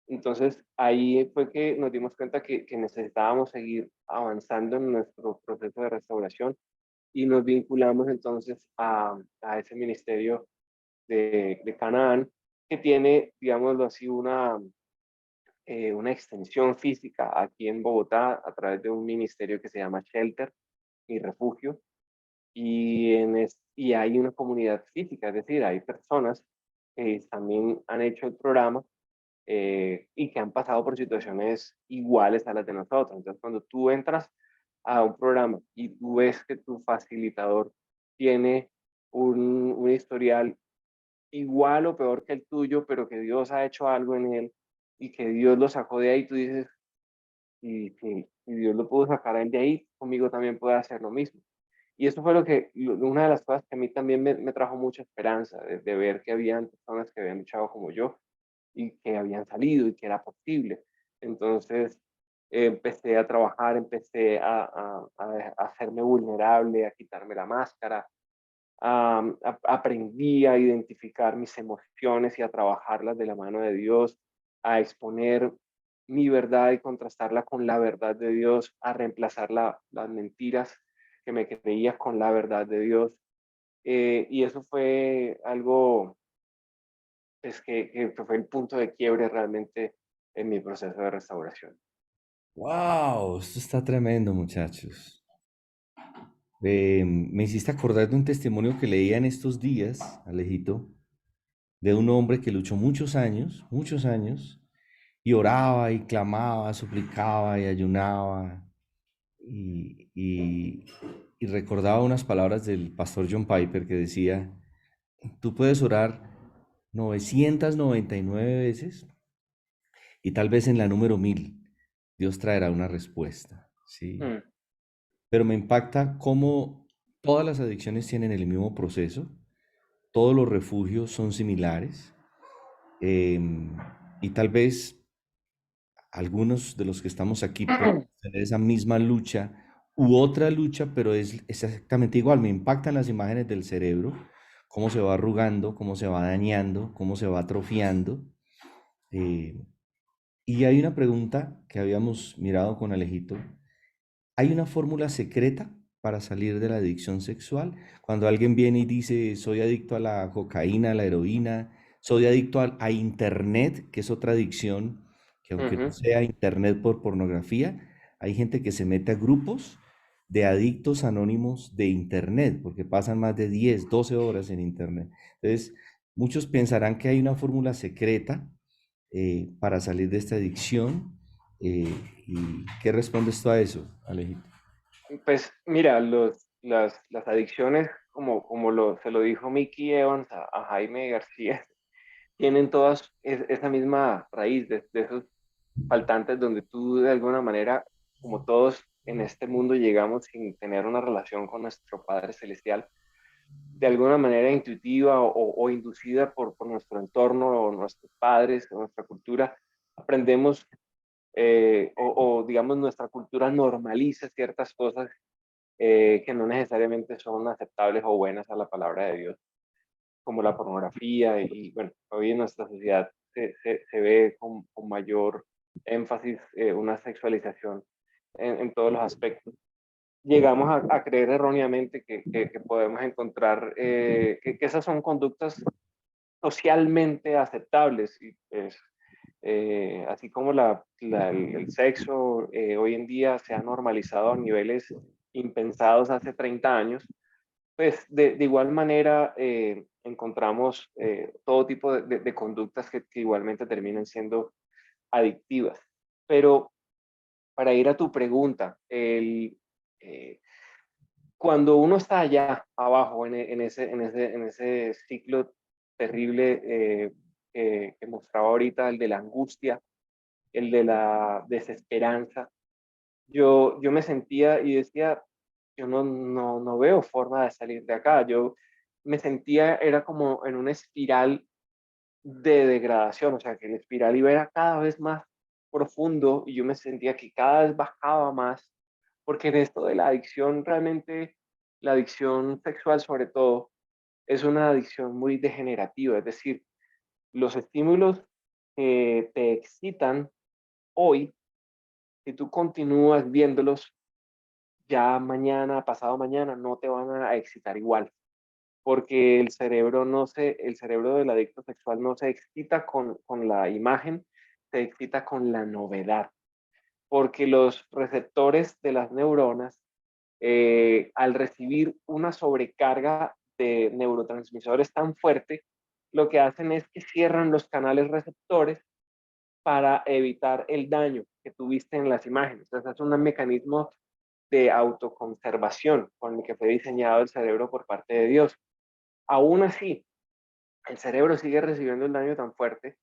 Entonces ahí fue que nos dimos cuenta que necesitábamos seguir avanzando en nuestro proceso de restauración y nos vinculamos entonces a ese ministerio de Canaán, que tiene, digámoslo así, una extensión física aquí en Bogotá a través de un ministerio que se llama Shelter y Refugio, y hay una comunidad física, es decir, hay personas que también han hecho el programa y que han pasado por situaciones iguales a las de nosotros. Entonces, cuando tú entras a un programa y tú ves que tu facilitador tiene un historial igual o peor que el tuyo, pero que Dios ha hecho algo en él y que Dios lo sacó de ahí, tú dices, y Dios lo pudo sacar a él de ahí, conmigo también puede hacer lo mismo. Y eso fue una de las cosas que a mí también me trajo mucha esperanza, de ver que habían personas que habían luchado como yo y que habían salido y que era posible. Entonces empecé a trabajar, empecé a hacerme vulnerable, a quitarme la máscara, aprendí a identificar mis emociones y a trabajarlas de la mano de Dios, a exponer mi verdad y contrastarla con la verdad de Dios, a reemplazar las mentiras que me creía con la verdad de Dios. Y eso fue algo pues, que fue el punto de quiebre realmente en mi proceso de restauración. ¡Wow! Esto está tremendo, muchachos. Me hiciste acordar de un testimonio que leía en estos días, Alejito, de un hombre que luchó muchos años, y oraba y clamaba, suplicaba y ayunaba, y, y, y recordaba unas palabras del pastor John Piper que decía, tú puedes orar 999 veces y tal vez en la número 1000 Dios traerá una respuesta, ¿sí? Mm, Pero me impacta cómo todas las adicciones tienen el mismo proceso, todos los refugios son similares, y tal vez algunos de los que estamos aquí podemos tener esa misma lucha u otra lucha, pero es exactamente igual. Me impactan las imágenes del cerebro, cómo se va arrugando, cómo se va dañando, cómo se va atrofiando. Eh, y hay una pregunta que habíamos mirado con Alejito. ¿Hay una fórmula secreta para salir de la adicción sexual? Cuando alguien viene y dice, soy adicto a la cocaína, a la heroína, soy adicto a Internet, que es otra adicción, que aunque no Ujú. sea Internet por pornografía, hay gente que se mete a grupos de adictos anónimos de Internet, porque pasan más de 10, 12 horas en Internet. Entonces, muchos pensarán que hay una fórmula secreta para salir de esta adicción. eh, ¿Y qué respondes tú a eso, Alejito? Pues mira, las adicciones, se lo dijo Mickey Evans a Jaime García, tienen todas esa misma raíz de esos faltantes donde tú de alguna manera, como todos en este mundo, llegamos sin tener una relación con nuestro Padre Celestial, de alguna manera intuitiva o inducida por nuestro entorno o nuestros padres o nuestra cultura, aprendemos digamos nuestra cultura normaliza ciertas cosas que no necesariamente son aceptables o buenas a la palabra de Dios, como la pornografía y bueno, hoy en nuestra sociedad se ve con mayor énfasis una sexualización en todos los aspectos. Llegamos a creer erróneamente que podemos encontrar que esas son conductas socialmente aceptables y pues, así como el sexo hoy en día se ha normalizado a niveles impensados hace 30 años, pues de igual manera encontramos todo tipo de conductas que igualmente terminan siendo adictivas. Pero para ir a tu pregunta, eh, cuando uno está allá abajo en ese ciclo terrible que mostraba ahorita, el de la angustia, el de la desesperanza, yo me sentía y decía, yo no veo forma de salir de acá. Yo me sentía, era como en una espiral de degradación, o sea, que la espiral iba era cada vez más profundo y yo me sentía que cada vez bajaba más, porque en esto de la adicción, realmente la adicción sexual sobre todo, es una adicción muy degenerativa, es decir, los estímulos que te excitan hoy, si tú continúas viéndolos, ya mañana, pasado mañana, no te van a excitar igual, porque el cerebro del adicto sexual no se excita con la imagen, se excita con la novedad, porque los receptores de las neuronas, al recibir una sobrecarga de neurotransmisores tan fuerte, lo que hacen es que cierran los canales receptores para evitar el daño que tuviste en las imágenes. Entonces es un mecanismo de autoconservación con el que fue diseñado el cerebro por parte de Dios. Aún así, el cerebro sigue recibiendo el daño tan fuerte,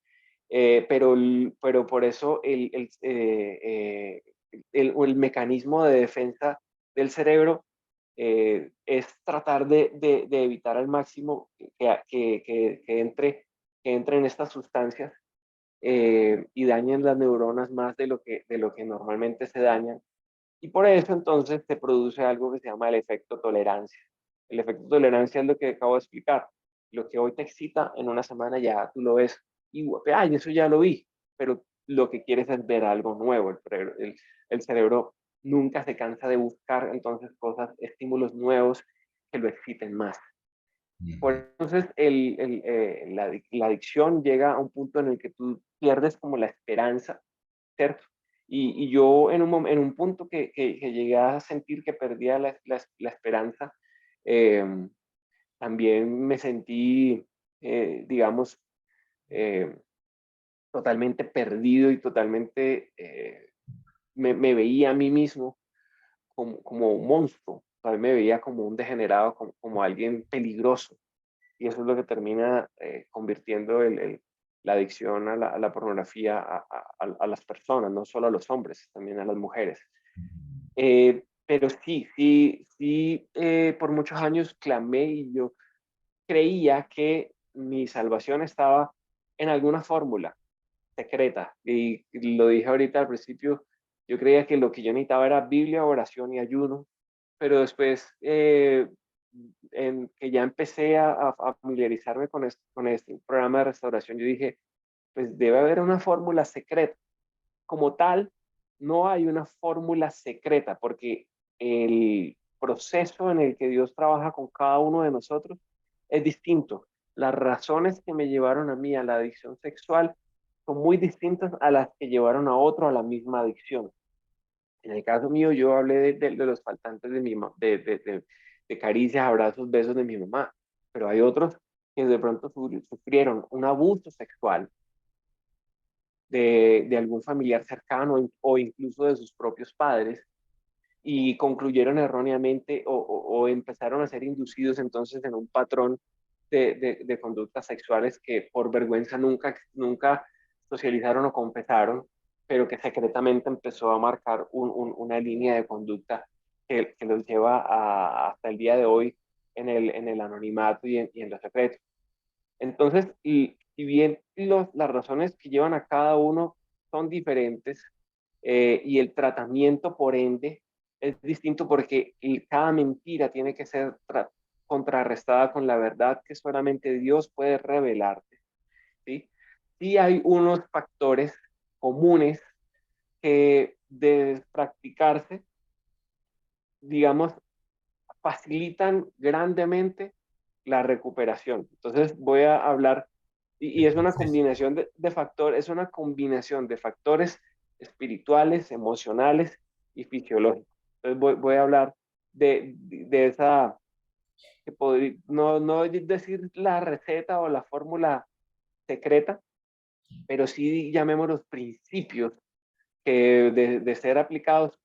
pero por eso el mecanismo de defensa del cerebro es tratar de evitar al máximo que entren estas sustancias y dañen las neuronas más de lo que normalmente se dañan. Y por eso entonces se produce algo que se llama el efecto tolerancia. El efecto tolerancia es lo que acabo de explicar. Lo que hoy te excita, en una semana ya tú lo ves y, ay, eso ya lo vi, pero lo que quieres es ver algo nuevo. El cerebro nunca se cansa de buscar entonces cosas, estímulos nuevos que lo exciten más. Por Ujú. entonces la adicción llega a un punto en el que tú pierdes como la esperanza, ¿cierto? Y yo en un punto que llegué a sentir que perdía la esperanza, eh, también me sentí, digamos, eh, totalmente perdido y totalmente me veía a mí mismo como un monstruo, a mí me veía como un degenerado, como alguien peligroso. Y eso es lo que termina convirtiendo la adicción a la pornografía a las personas, no solo a los hombres, también a las mujeres. Pero sí, por muchos años clamé y yo creía que mi salvación estaba en alguna fórmula, secreta. Y lo dije ahorita al principio, yo creía que lo que yo necesitaba era Biblia, oración y ayuno, pero después en que ya empecé a familiarizarme con este programa de restauración, yo dije, pues debe haber una fórmula secreta. Como tal, no hay una fórmula secreta, porque el proceso en el que Dios trabaja con cada uno de nosotros es distinto. Las razones que me llevaron a mí a la adicción sexual son muy distintas a las que llevaron a otro a la misma adicción. En el caso mío, yo hablé de los faltantes de, mi, de caricias, abrazos, besos de mi mamá, pero hay otros que de pronto sufrieron un abuso sexual de algún familiar cercano o incluso de sus propios padres y concluyeron erróneamente o empezaron a ser inducidos entonces en un patrón de conductas sexuales que por vergüenza nunca socializaron o confesaron, pero que secretamente empezó a marcar una línea de conducta que los lleva hasta el día de hoy en el anonimato y en los secretos. Entonces, y si bien las razones que llevan a cada uno son diferentes y el tratamiento, por ende, es distinto porque cada mentira tiene que ser contrarrestada con la verdad que solamente Dios puede revelarte, ¿sí? Sí hay unos factores comunes que de practicarse, digamos, facilitan grandemente la recuperación. Entonces voy a hablar, y El es una proceso. combinación de factores, es una combinación de factores espirituales, emocionales y fisiológicos. Entonces voy a hablar de esa, que podría, no decir la receta o la fórmula secreta, pero sí llamemos los principios que de ser aplicados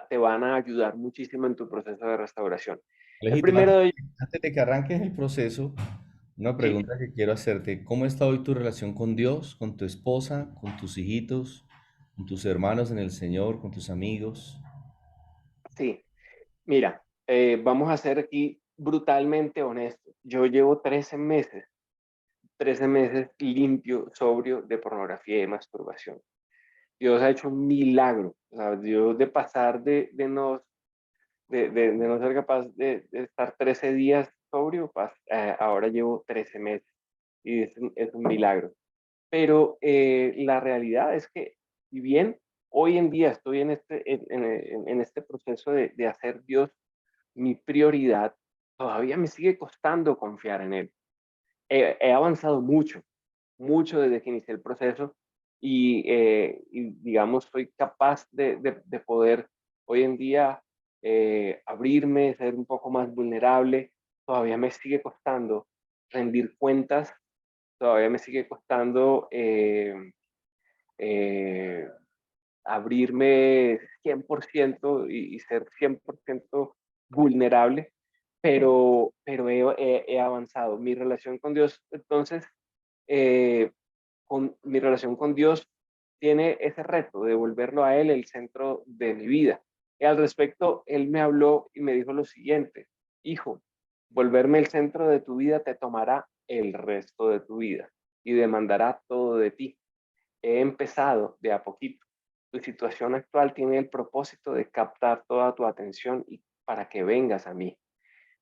te van a ayudar muchísimo en tu proceso de restauración. El Alejito, primero de ellos, antes de que arranques el proceso, una sí, pregunta que quiero hacerte. ¿Cómo está hoy tu relación con Dios, con tu esposa, con tus hijitos, con tus hermanos en el Señor, con tus amigos? sí. Mira, vamos a ser aquí brutalmente honestos. Yo llevo 13 meses limpio, sobrio de pornografía y de masturbación. Dios ha hecho un milagro. O sea, Dios de pasar de no ser capaz de estar 13 días sobrio, ahora llevo 13 meses y es un milagro. Pero la realidad es que, si bien hoy en día estoy en este proceso de hacer Dios mi prioridad, todavía me sigue costando confiar en Él. He avanzado mucho, mucho desde que inicié el proceso y digamos, soy capaz de poder hoy en día abrirme, ser un poco más vulnerable. Todavía me sigue costando rendir cuentas, todavía me sigue costando eh, abrirme 100% y ser 100% vulnerable, pero he avanzado. Mi relación con Dios, entonces, mi relación con Dios tiene ese reto de volverlo a Él el centro de mi vida. Y al respecto, Él me habló y me dijo lo siguiente: hijo, volverme el centro de tu vida te tomará el resto de tu vida y demandará todo de ti. He empezado de a poquito. Tu situación actual tiene el propósito de captar toda tu atención y para que vengas a mí.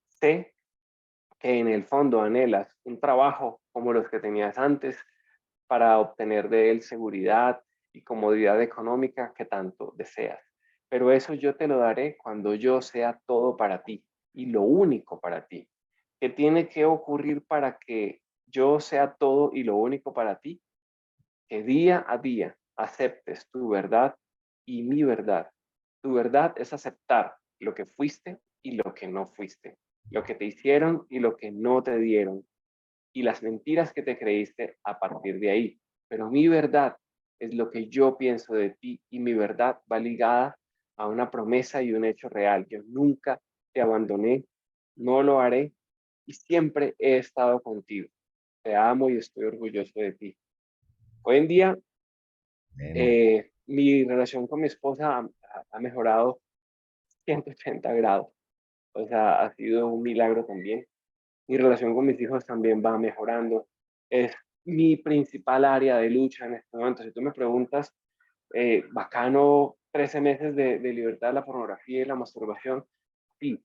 Sé que en el fondo anhelas un trabajo como los que tenías antes para obtener de él seguridad y comodidad económica que tanto deseas. Pero eso yo te lo daré cuando yo sea todo para ti y lo único para ti. ¿Qué tiene que ocurrir para que yo sea todo y lo único para ti? Que día a día aceptes tu verdad y mi verdad. Tu verdad es aceptar lo que fuiste y lo que no fuiste, lo que te hicieron y lo que no te dieron, y las mentiras que te creíste a partir de ahí. Pero mi verdad es lo que yo pienso de ti y mi verdad va ligada a una promesa y un hecho real. Yo nunca te abandoné, no lo haré y siempre he estado contigo. Te amo y estoy orgulloso de ti. Hoy en día Amén. mi relación con mi esposa ha mejorado 180 grados. O sea, ha sido un milagro también. Mi relación con mis hijos también va mejorando. Es mi principal área de lucha en este momento. Si tú me preguntas, bacano, 13 meses de libertad de la pornografía y la masturbación, sí,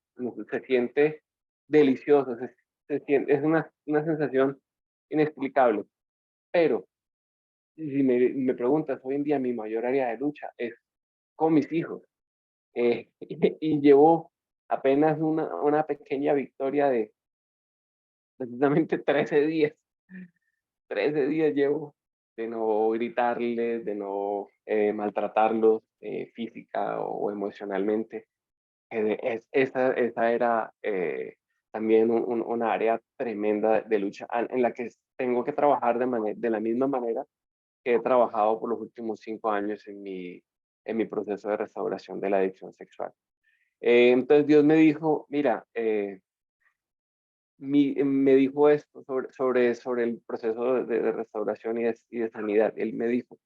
se siente delicioso, es una sensación inexplicable. Pero si me preguntas, hoy en día mi mayor área de lucha es con mis hijos. Y llevo apenas una pequeña victoria de precisamente 13 días. 13 días llevo de no gritarles, de no maltratarlos física o emocionalmente. Esa era también una área tremenda de lucha en la que tengo que trabajar de la misma manera que he trabajado por los últimos 5 años en mi proceso de restauración de la adicción sexual. Entonces Dios me dijo, mira, me dijo esto sobre el proceso de restauración y de sanidad. Él me dijo,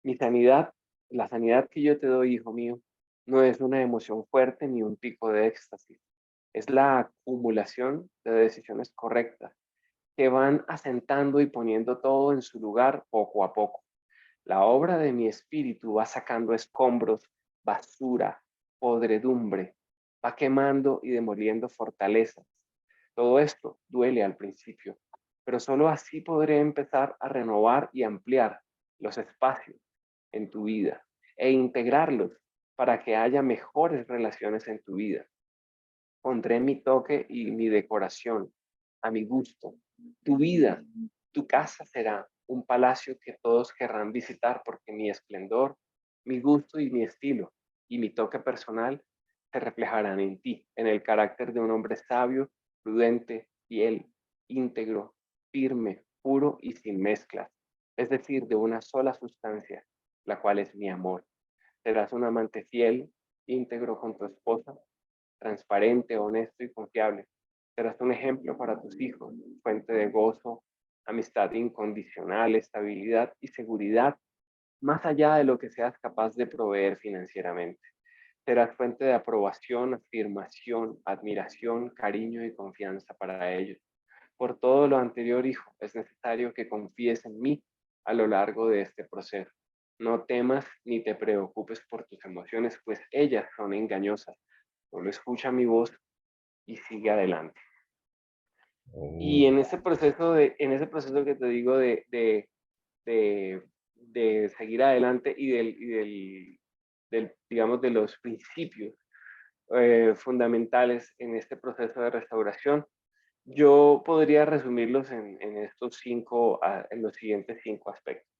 mi sanidad, la sanidad que yo te doy, hijo mío, no es una emoción fuerte ni un pico de éxtasis. Es la acumulación de decisiones correctas que van asentando y poniendo todo en su lugar poco a poco. La obra de mi espíritu va sacando escombros, basura, podredumbre, va quemando y demoliendo fortalezas. Todo esto duele al principio, pero solo así podré empezar a renovar y ampliar los espacios en tu vida e integrarlos para que haya mejores relaciones en tu vida. Pondré mi toque y mi decoración a mi gusto. Tu vida, tu casa será un palacio que todos querrán visitar porque mi esplendor, mi gusto y mi estilo y mi toque personal se reflejarán en ti, en el carácter de un hombre sabio, prudente, fiel, íntegro, firme, puro y sin mezclas, es decir, de una sola sustancia, la cual es mi amor. Serás un amante fiel, íntegro con tu esposa, transparente, honesto y confiable. Serás un ejemplo para tus hijos, fuente de gozo, amistad incondicional, estabilidad y seguridad, más allá de lo que seas capaz de proveer financieramente. Serás fuente de aprobación, afirmación, admiración, cariño y confianza para ellos. Por todo lo anterior, hijo, es necesario que confíes en mí a lo largo de este proceso. No temas ni te preocupes por tus emociones, pues ellas son engañosas. Solo escucha mi voz y sigue adelante. Y Oh, en ese proceso que te digo de seguir adelante digamos, de los principios fundamentales en este proceso de restauración, yo podría resumirlos en los siguientes 5 aspectos.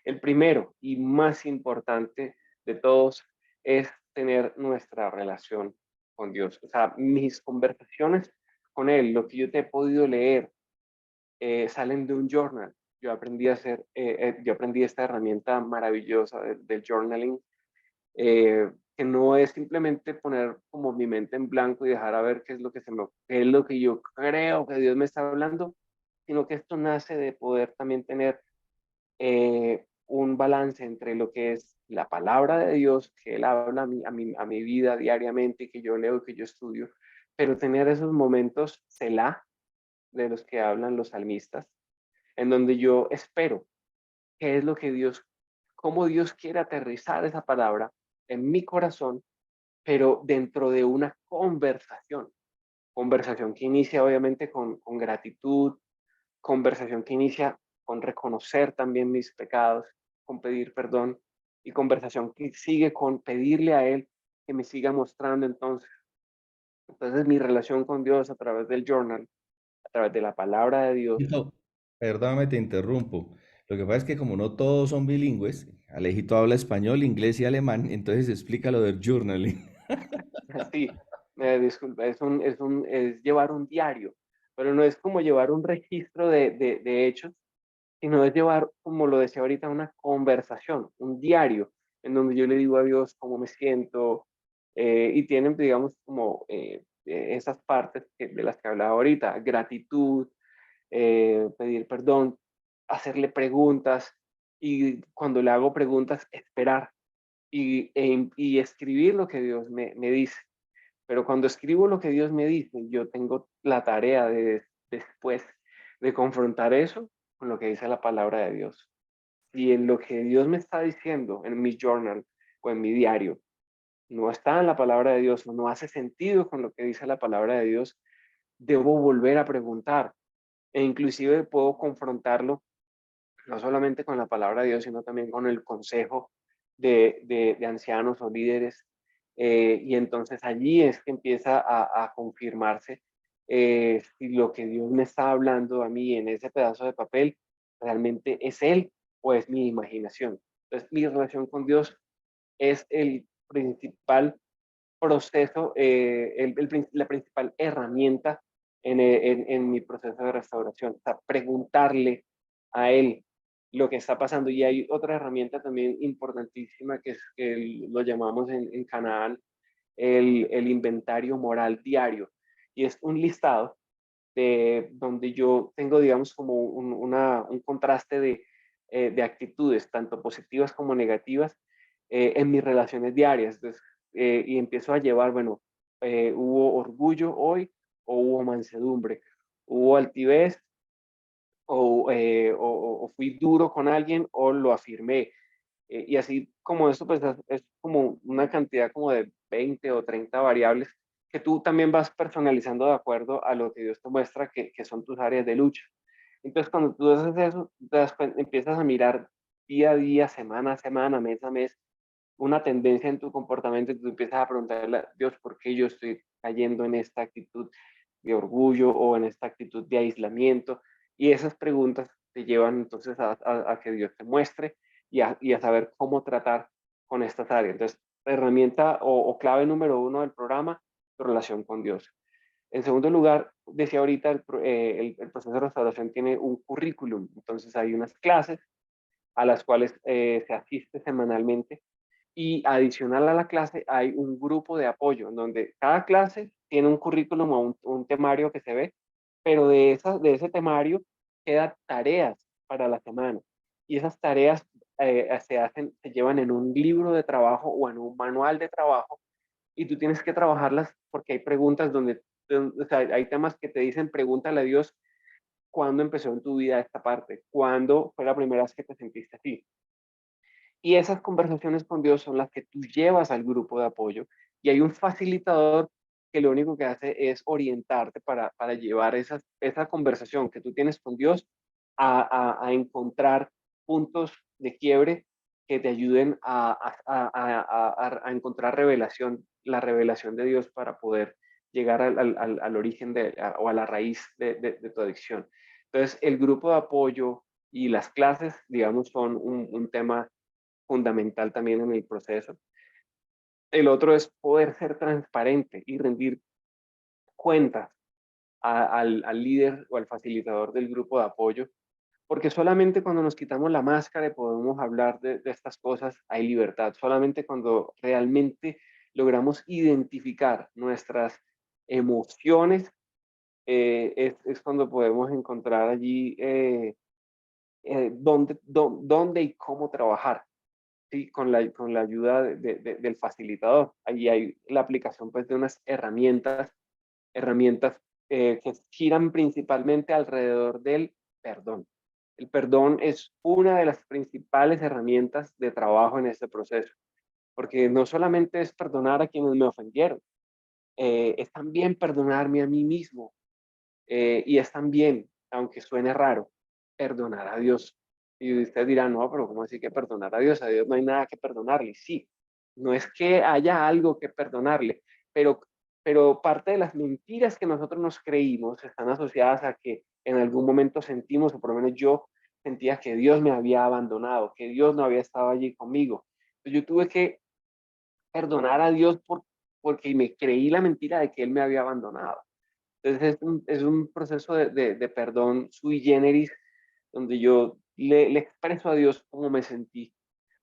El primero y más importante de todos es tener nuestra relación con Dios. O sea, mis conversaciones con Él, lo que yo te he podido leer, salen de un journal. Yo aprendí esta herramienta maravillosa del journaling, que no es simplemente poner como mi mente en blanco y dejar a ver qué es lo que yo creo que Dios me está hablando, sino que esto nace de poder también tener un balance entre lo que es la palabra de Dios, que Él habla a mi vida diariamente, y que yo leo y que yo estudio, pero tener esos momentos Selah, de los que hablan los salmistas, en donde yo espero qué es lo que cómo Dios quiere aterrizar esa palabra en mi corazón, pero dentro de una conversación que inicia obviamente con gratitud, conversación que inicia con reconocer también mis pecados, con pedir perdón, y conversación que sigue con pedirle a Él que me siga mostrando entonces mi relación con Dios a través del journal, a través de la palabra de Dios. no, perdóname, te interrumpo. Lo que pasa es que como no todos son bilingües, Alejito habla español, inglés y alemán, entonces explica lo del journaling. Sí, me disculpa, es llevar un diario, pero no es como llevar un registro de hechos, sino es llevar, como lo decía ahorita, una conversación, un diario, en donde yo le digo a Dios cómo me siento, y tienen, digamos, como esas partes de las que hablaba ahorita: gratitud, pedir perdón, hacerle preguntas, y cuando le hago preguntas, esperar y escribir lo que Dios me dice. Pero cuando escribo lo que Dios me dice, yo tengo la tarea después de confrontar eso con lo que dice la palabra de Dios. Si en lo que Dios me está diciendo en mi journal o en mi diario no está en la palabra de Dios o no hace sentido con lo que dice la palabra de Dios, debo volver a preguntar e inclusive puedo confrontarlo no solamente con la palabra de Dios, sino también con el consejo de ancianos o líderes. Y entonces allí es que empieza a confirmarse si lo que Dios me está hablando a mí en ese pedazo de papel realmente es Él o es mi imaginación. Entonces mi relación con Dios es el principal proceso, la principal herramienta en mi proceso de restauración. O sea, preguntarle a él lo que está pasando. Y hay otra herramienta también importantísima que es que lo llamamos en Canaán el inventario moral diario. Y es un listado de donde yo tengo, digamos, como un contraste de actitudes, tanto positivas como negativas, en mis relaciones diarias. Entonces, y empiezo a llevar, bueno, hubo orgullo hoy o hubo mansedumbre, hubo altivez o fui duro con alguien o lo afirmé. Y así como esto, pues es como una cantidad como de 20 o 30 variables que tú también vas personalizando de acuerdo a lo que Dios te muestra que son tus áreas de lucha. Entonces, cuando tú haces eso, empiezas a mirar día a día, semana a semana, mes a mes, una tendencia en tu comportamiento y tú empiezas a preguntarle a Dios por qué yo estoy cayendo en esta actitud de orgullo o en esta actitud de aislamiento. Y esas preguntas te llevan entonces a que Dios te muestre y a saber cómo tratar con estas áreas. Entonces, la herramienta o clave número uno del programa, tu relación con Dios. En segundo lugar, decía ahorita, el proceso de restauración tiene un currículum, entonces hay unas clases a las cuales se asiste semanalmente y adicional a la clase hay un grupo de apoyo en donde cada clase tiene un currículum o un temario que se ve, pero de ese temario quedan tareas para la semana. Y esas tareas se llevan en un libro de trabajo o en un manual de trabajo y tú tienes que trabajarlas porque hay preguntas o sea, hay temas que te dicen pregúntale a Dios cuándo empezó en tu vida esta parte, cuándo fue la primera vez que te sentiste así. Y esas conversaciones con Dios son las que tú llevas al grupo de apoyo y hay un facilitador que lo único que hace es orientarte para llevar esa conversación que tú tienes con Dios a encontrar puntos de quiebre que te ayuden a encontrar revelación, la revelación de Dios para poder llegar al origen o a la raíz de tu adicción. Entonces, el grupo de apoyo y las clases, digamos, son un tema fundamental también en el proceso. El otro es poder ser transparente y rendir cuentas al líder o al facilitador del grupo de apoyo, porque solamente cuando nos quitamos la máscara y podemos hablar de estas cosas hay libertad, solamente cuando realmente logramos identificar nuestras emociones es cuando podemos encontrar allí dónde y cómo trabajar. Sí, con la ayuda del facilitador. Ahí hay la aplicación pues, de unas herramientas que giran principalmente alrededor del perdón. El perdón es una de las principales herramientas de trabajo en este proceso, porque no solamente es perdonar a quienes me ofendieron, es también perdonarme a mí mismo y es también, aunque suene raro, perdonar a Dios. Y usted dirá, no, pero ¿cómo así que perdonar a Dios? A Dios no hay nada que perdonarle. Sí, no es que haya algo que perdonarle, pero, pero parte de las mentiras que nosotros nos creímos están asociadas a que en algún momento sentimos, o por lo menos yo sentía que Dios me había abandonado, que Dios no había estado allí conmigo. Entonces yo tuve que perdonar a Dios porque me creí la mentira de que Él me había abandonado. Entonces es un proceso de perdón sui generis, donde yo le expreso a Dios cómo me sentí,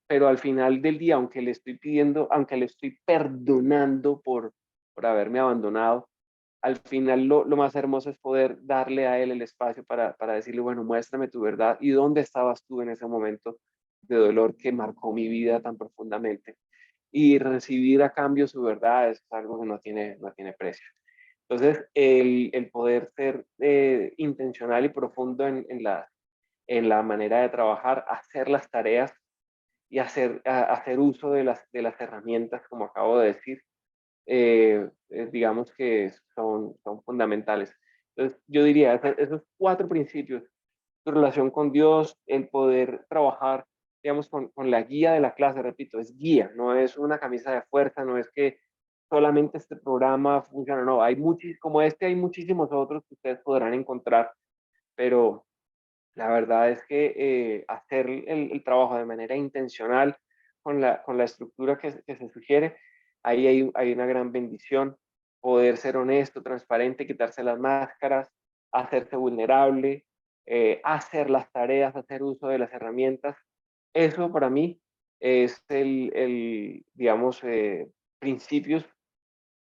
pero al final del día, aunque le estoy pidiendo, aunque le estoy perdonando por haberme abandonado, al final lo más hermoso es poder darle a Él el espacio para decirle, bueno, muéstrame tu verdad y dónde estabas tú en ese momento de dolor que marcó mi vida tan profundamente. Y recibir a cambio su verdad es algo que no tiene precio. Entonces, el poder ser intencional y profundo en la manera de trabajar, hacer las tareas y hacer uso de las herramientas, como acabo de decir, digamos que son fundamentales. Entonces, yo diría, esos cuatro principios, tu relación con Dios, el poder trabajar, digamos, con la guía de la clase, repito, es guía, no es una camisa de fuerza, no es que solamente este programa funciona, no, como este hay muchísimos otros que ustedes podrán encontrar, pero la verdad es que hacer el trabajo de manera intencional con la estructura que se sugiere, ahí hay una gran bendición. Poder ser honesto, transparente, quitarse las máscaras, hacerse vulnerable, hacer las tareas, hacer uso de las herramientas. Eso para mí es digamos, principios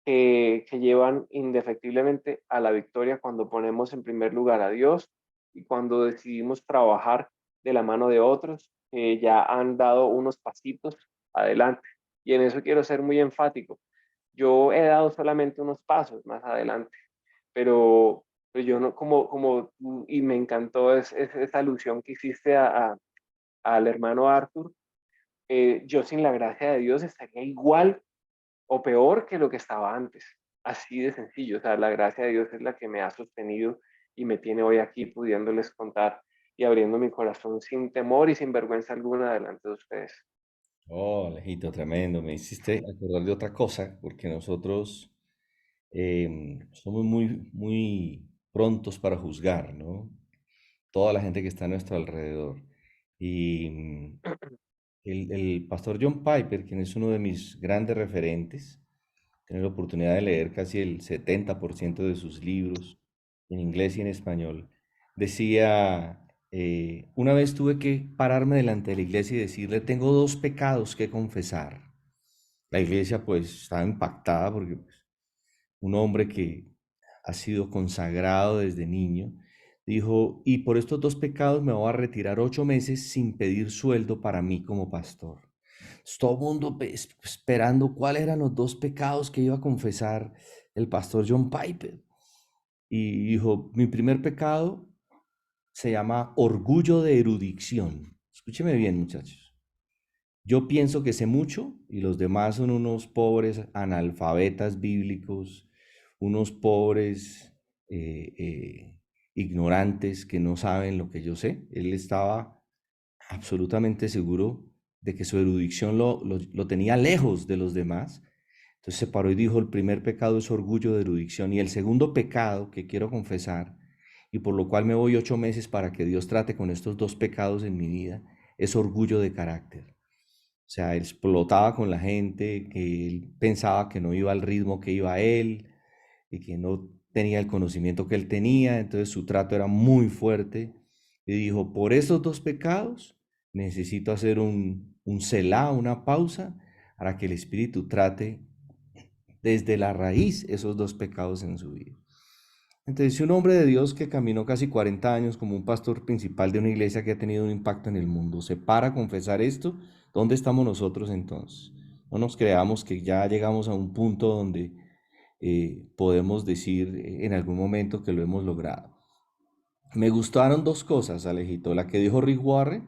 que llevan indefectiblemente a la victoria cuando ponemos en primer lugar a Dios y cuando decidimos trabajar de la mano de otros que ya han dado unos pasitos adelante. Y en eso quiero ser muy enfático. Yo he dado solamente unos pasos más adelante, pero yo no, y me encantó esa alusión que hiciste al hermano Arthur. Yo sin la gracia de Dios estaría igual o peor que lo que estaba antes. Así de sencillo. O sea, la gracia de Dios es la que me ha sostenido y me tiene hoy aquí pudiéndoles contar y abriendo mi corazón sin temor y sin vergüenza alguna delante de ustedes. Oh, Alejito, tremendo. Me hiciste acordar de otra cosa, porque nosotros somos muy prontos para juzgar, ¿no? Toda la gente que está a nuestro alrededor. Y el pastor John Piper, quien es uno de mis grandes referentes, tener la oportunidad de leer casi el 70% de sus libros en inglés y en español, decía, una vez tuve que pararme delante de la iglesia y decirle, tengo dos pecados que confesar. La iglesia pues estaba impactada porque pues, un hombre que ha sido consagrado desde niño, dijo, y por estos dos pecados me voy a retirar 8 meses sin pedir sueldo para mí como pastor. Todo el mundo esperando cuáles eran los dos pecados que iba a confesar el pastor John Piper. Y dijo, mi primer pecado se llama orgullo de erudición. Escúcheme bien, muchachos. Yo pienso que sé mucho y los demás son unos pobres analfabetas bíblicos, unos pobres ignorantes que no saben lo que yo sé. Él estaba absolutamente seguro de que su erudición lo tenía lejos de los demás. Entonces se paró y dijo, el primer pecado es orgullo de erudición y el segundo pecado que quiero confesar y por lo cual me voy 8 meses para que Dios trate con estos dos pecados en mi vida, es orgullo de carácter. O sea, él explotaba con la gente, que él pensaba que no iba al ritmo que iba él y que no tenía el conocimiento que él tenía, entonces su trato era muy fuerte. Y dijo, por esos dos pecados necesito hacer un selá, una pausa, para que el Espíritu trate desde la raíz esos dos pecados en su vida. Entonces, si un hombre de Dios que caminó casi 40 años como un pastor principal de una iglesia que ha tenido un impacto en el mundo, se para a confesar esto, ¿dónde estamos nosotros entonces? No nos creamos que ya llegamos a un punto donde podemos decir en algún momento que lo hemos logrado. Me gustaron dos cosas, Alejito. La que dijo Rick Warren,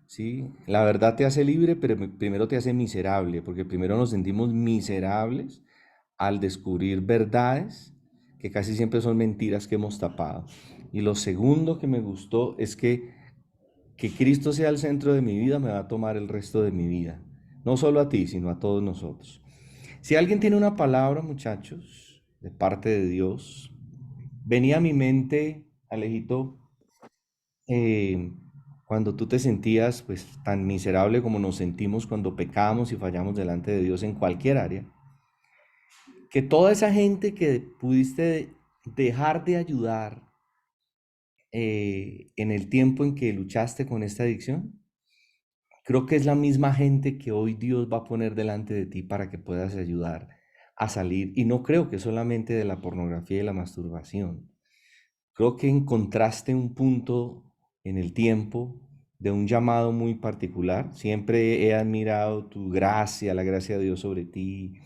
¿sí? La verdad te hace libre, pero primero te hace miserable, porque primero nos sentimos miserables al descubrir verdades que casi siempre son mentiras que hemos tapado. Y lo segundo que me gustó es que Cristo sea el centro de mi vida me va a tomar el resto de mi vida. No solo a ti, sino a todos nosotros. Si alguien tiene una palabra, muchachos, de parte de Dios, venía a mi mente, Alejito, eh, cuando tú te sentías pues tan miserable como nos sentimos cuando pecamos y fallamos delante de Dios en cualquier área, que toda esa gente que pudiste dejar de ayudar en el tiempo en que luchaste con esta adicción, creo que es la misma gente que hoy Dios va a poner delante de ti para que puedas ayudar a salir. Y no creo que solamente de la pornografía y la masturbación. Creo que encontraste un punto en el tiempo de un llamado muy particular. Siempre he admirado tu gracia, la gracia de Dios sobre ti,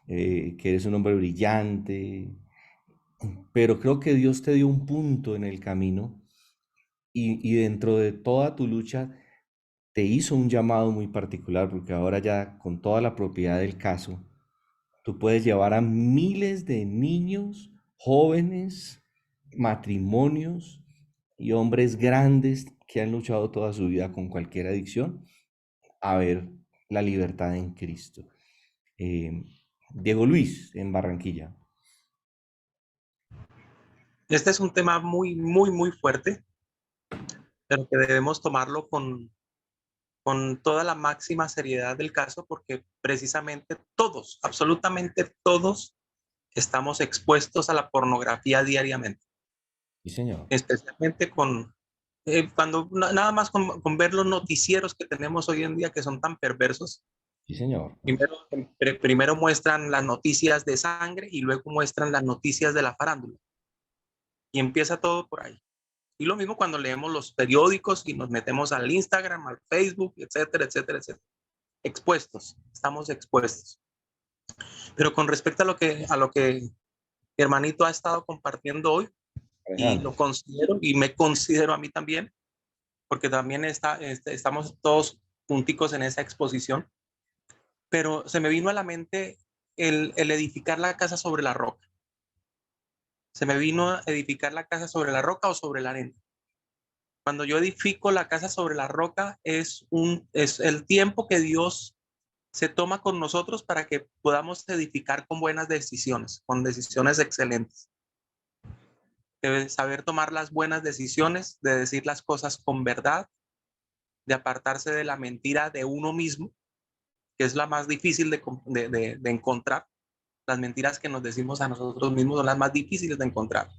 que eres un hombre brillante, pero creo que Dios te dio un punto en el camino y dentro de toda tu lucha te hizo un llamado muy particular, porque ahora ya con toda la propiedad del caso, tú puedes llevar a miles de niños, jóvenes, matrimonios y hombres grandes que han luchado toda su vida con cualquier adicción a ver la libertad en Cristo. Eh, Diego Luis, en Barranquilla. Este es un tema muy, muy, muy fuerte, pero que debemos tomarlo con toda la máxima seriedad del caso, porque precisamente todos, absolutamente todos, estamos expuestos a la pornografía diariamente, Sí, señor. especialmente cuando nada más con ver los noticieros que tenemos hoy en día que son tan perversos. Sí, señor. Primero muestran las noticias de sangre y luego muestran las noticias de la farándula. Y empieza todo por ahí. Y lo mismo cuando leemos los periódicos y nos metemos al Instagram, al Facebook, etcétera, etcétera, etcétera. Expuestos, estamos expuestos. Pero con respecto a lo que mi hermanito ha estado compartiendo hoy, y Alejandro. lo considero, y me considero a mí también, porque también estamos todos junticos en esa exposición, pero se me vino a la mente el edificar la casa sobre la roca. Se me vino a edificar la casa sobre la roca o sobre la arena. Cuando yo edifico la casa sobre la roca es el tiempo que Dios se toma con nosotros para que podamos edificar con buenas decisiones, con decisiones excelentes. Debe saber tomar las buenas decisiones, de decir las cosas con verdad, de apartarse de la mentira de uno mismo, que es la más difícil de encontrar. Las mentiras que nos decimos a nosotros mismos son las más difíciles de encontrar.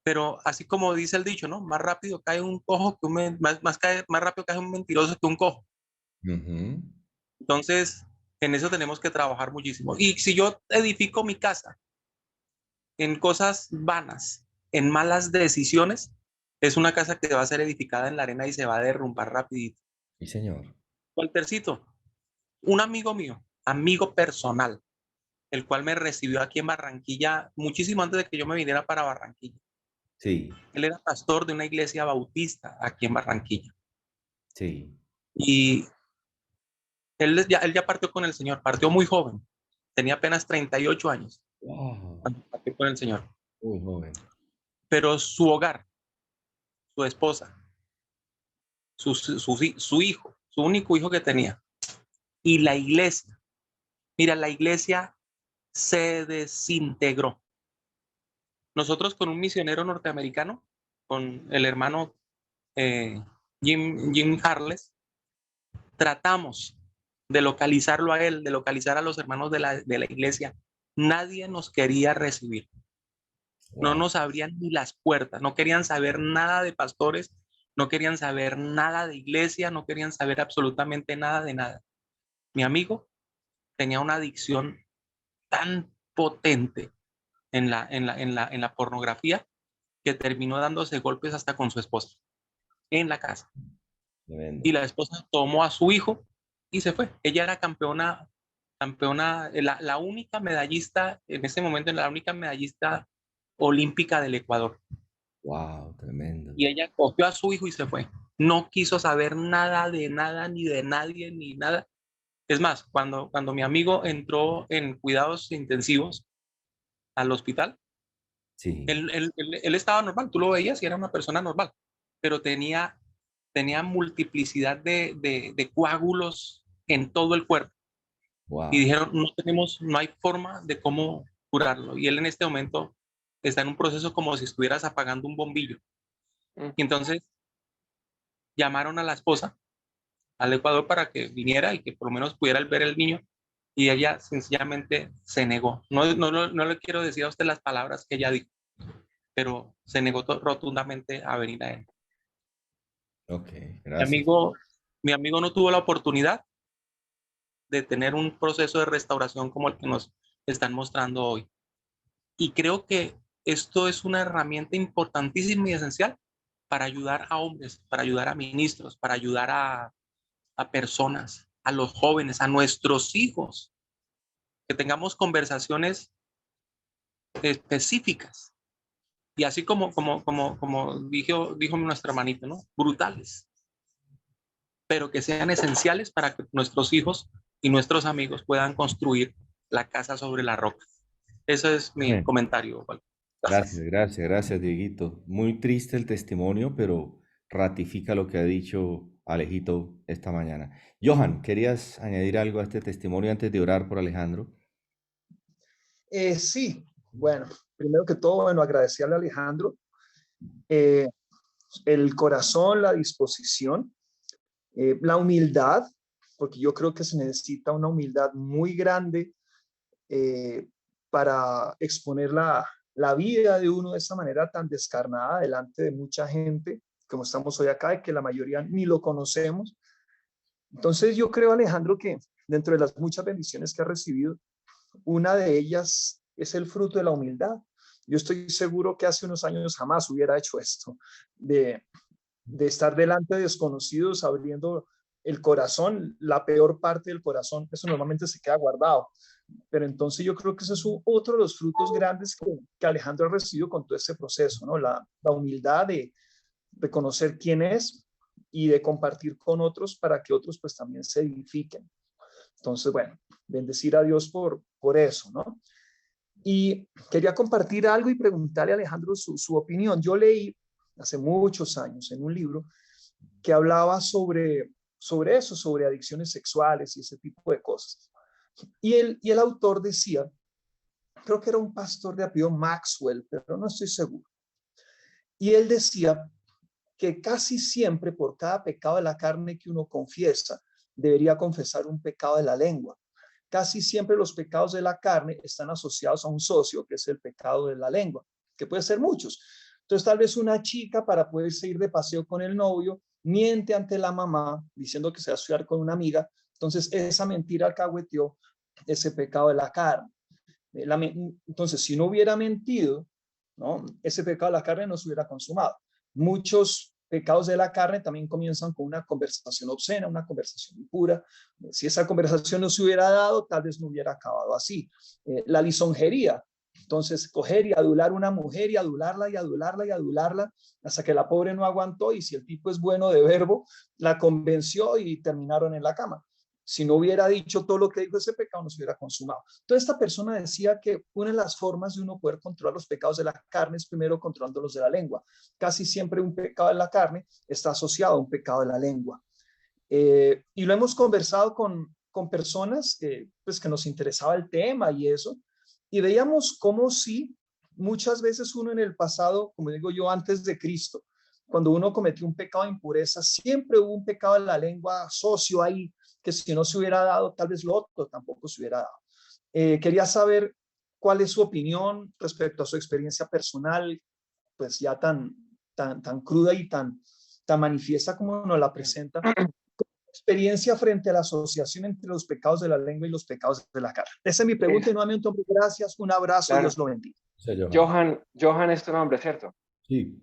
Pero así como dice el dicho, ¿no? Más rápido cae un cojo que más rápido cae un mentiroso que un cojo. Ujú. Entonces, en eso tenemos que trabajar muchísimo. Y si yo edifico mi casa en cosas vanas, en malas decisiones, es una casa que va a ser edificada en la arena y se va a derrumbar rapidito. Sí, señor. Waltercito, un amigo mío, amigo personal, el cual me recibió aquí en Barranquilla muchísimo antes de que yo me viniera para Barranquilla. Sí, Él era pastor de una iglesia bautista aquí en Barranquilla. sí. Y él ya partió con el Señor, partió muy joven, tenía apenas 38 años Wow, cuando partió con el Señor. muy joven. Pero su hogar, su esposa, su hijo, su único hijo que tenía, y la iglesia, mira, la iglesia se desintegró. Nosotros con un misionero norteamericano, con el hermano Jim Harles, tratamos de localizarlo a él, de localizar a los hermanos de la iglesia. Nadie nos quería recibir. No Wow. nos abrían ni las puertas, no querían saber nada de pastores, no querían saber nada de iglesia, no querían saber absolutamente nada de nada. Mi amigo tenía una adicción tan potente en la pornografía que terminó dándose golpes hasta con su esposa en la casa. Tremendo. Y la esposa tomó a su hijo y se fue. Ella era campeona, la única medallista, en ese momento, la única medallista olímpica del Ecuador. Wow, tremendo. Y ella cogió a su hijo y se fue. No quiso saber nada de nada, ni de nadie, ni nada. Es más, cuando mi amigo entró en cuidados intensivos al hospital, Sí. él estaba normal, tú lo veías y era una persona normal, pero tenía multiplicidad de coágulos en todo el cuerpo. Y Wow. dijeron, no hay forma de cómo curarlo. Y él en este momento está en un proceso como si estuvieras apagando un bombillo. Y entonces llamaron a la esposa al Ecuador para que viniera y que por lo menos pudiera ver el niño. Y ella sencillamente se negó. No le quiero decir a usted las palabras que ella dijo, pero se negó rotundamente a venir a él. Ok, Mi gracias. amigo, mi amigo no tuvo la oportunidad de tener un proceso de restauración como el que nos están mostrando hoy. Y creo que esto es una herramienta importantísima y esencial para ayudar a hombres, para ayudar a ministros, para ayudar a personas, a los jóvenes, a nuestros hijos, que tengamos conversaciones específicas Y así como dijo nuestra hermanita, ¿no? Brutales, pero que sean esenciales para que nuestros hijos y nuestros amigos puedan construir la casa sobre la roca. Ese es mi Amén. comentario, Walter. Gracias, Gracias. gracias, gracias, Dieguito. Muy triste el testimonio, pero ratifica lo que ha dicho Alejito esta mañana. Johan, ¿querías añadir algo a este testimonio antes de orar por Alejandro? Sí, bueno, primero que todo, bueno, agradecerle a Alejandro eh, el corazón, la disposición, la humildad, porque yo creo que se necesita una humildad muy grande eh, para exponer la vida de uno de esa manera tan descarnada delante de mucha gente, como estamos hoy acá, y que la mayoría ni lo conocemos. Entonces yo creo, Alejandro, que dentro de las muchas bendiciones que ha recibido, una de ellas es el fruto de la humildad. Yo estoy seguro que hace unos años jamás hubiera hecho esto, de estar delante de desconocidos abriendo el corazón, la peor parte del corazón. Eso normalmente se queda guardado. Pero entonces yo creo que ese es otro de los frutos grandes que Alejandro ha recibido con todo este proceso, ¿no? La humildad de reconocer quién es y de compartir con otros para que otros pues también se edifiquen. Entonces, bueno, bendecir a Dios por eso, ¿no? Y quería compartir algo y preguntarle a Alejandro su opinión. Yo leí hace muchos años en un libro que hablaba sobre eso, sobre adicciones sexuales y ese tipo de cosas. Y el autor decía, creo que era un pastor de apellido Maxwell, pero no estoy seguro. Y él decía que casi siempre por cada pecado de la carne que uno confiesa, debería confesar un pecado de la lengua. Casi siempre los pecados de la carne están asociados a un socio, que es el pecado de la lengua, que puede ser muchos. Entonces, tal vez una chica para poderse ir de paseo con el novio, miente ante la mamá diciendo que se va a estudiar con una amiga. Entonces, esa mentira alcahueteó ese pecado de la carne. Entonces, si no hubiera mentido, ¿no? Ese pecado de la carne no se hubiera consumado. Muchos pecados de la carne también comienzan con una conversación obscena, una conversación impura. Si esa conversación no se hubiera dado, tal vez no hubiera acabado así. La lisonjería. Entonces, coger y adular a una mujer y adularla y adularla y adularla hasta que la pobre no aguantó y si el tipo es bueno de verbo, la convenció y terminaron en la cama. Si no hubiera dicho todo lo que dijo, ese pecado no se hubiera consumado. Entonces esta persona decía que una de las formas de uno poder controlar los pecados de la carne es primero controlando los de la lengua. Casi siempre un pecado de la carne está asociado a un pecado de la lengua. Y lo hemos conversado con personas pues, que nos interesaba el tema y eso, y veíamos cómo sí, muchas veces uno en el pasado, como digo yo, antes de Cristo, cuando uno cometió un pecado de impureza, siempre hubo un pecado de la lengua socio ahí, que si no se hubiera dado, tal vez lo otro tampoco se hubiera dado. Quería saber cuál es su opinión respecto a su experiencia personal, pues ya tan cruda y tan manifiesta como nos la presenta. Experiencia frente a la asociación entre los pecados de la lengua y los pecados de la carne. Esa es mi pregunta y nuevamente, hombre, gracias, un abrazo, Claro. Dios lo bendiga. Sí, Johan. Johan es tu nombre, ¿cierto? Sí.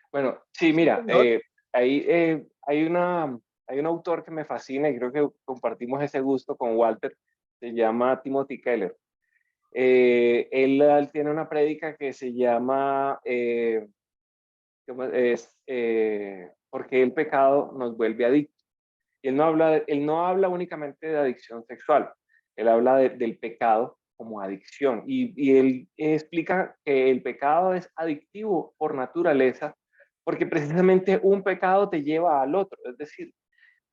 Bueno, sí, mira, Señor. ahí hay un autor que me fascina y creo que compartimos ese gusto con Walter, se llama Timothy Keller. Él tiene una prédica que se llama ¿Por qué el pecado nos vuelve adictos? Y él no habla únicamente de adicción sexual, él habla del pecado como adicción. Y él explica que el pecado es adictivo por naturaleza, porque precisamente un pecado te lleva al otro. Es decir,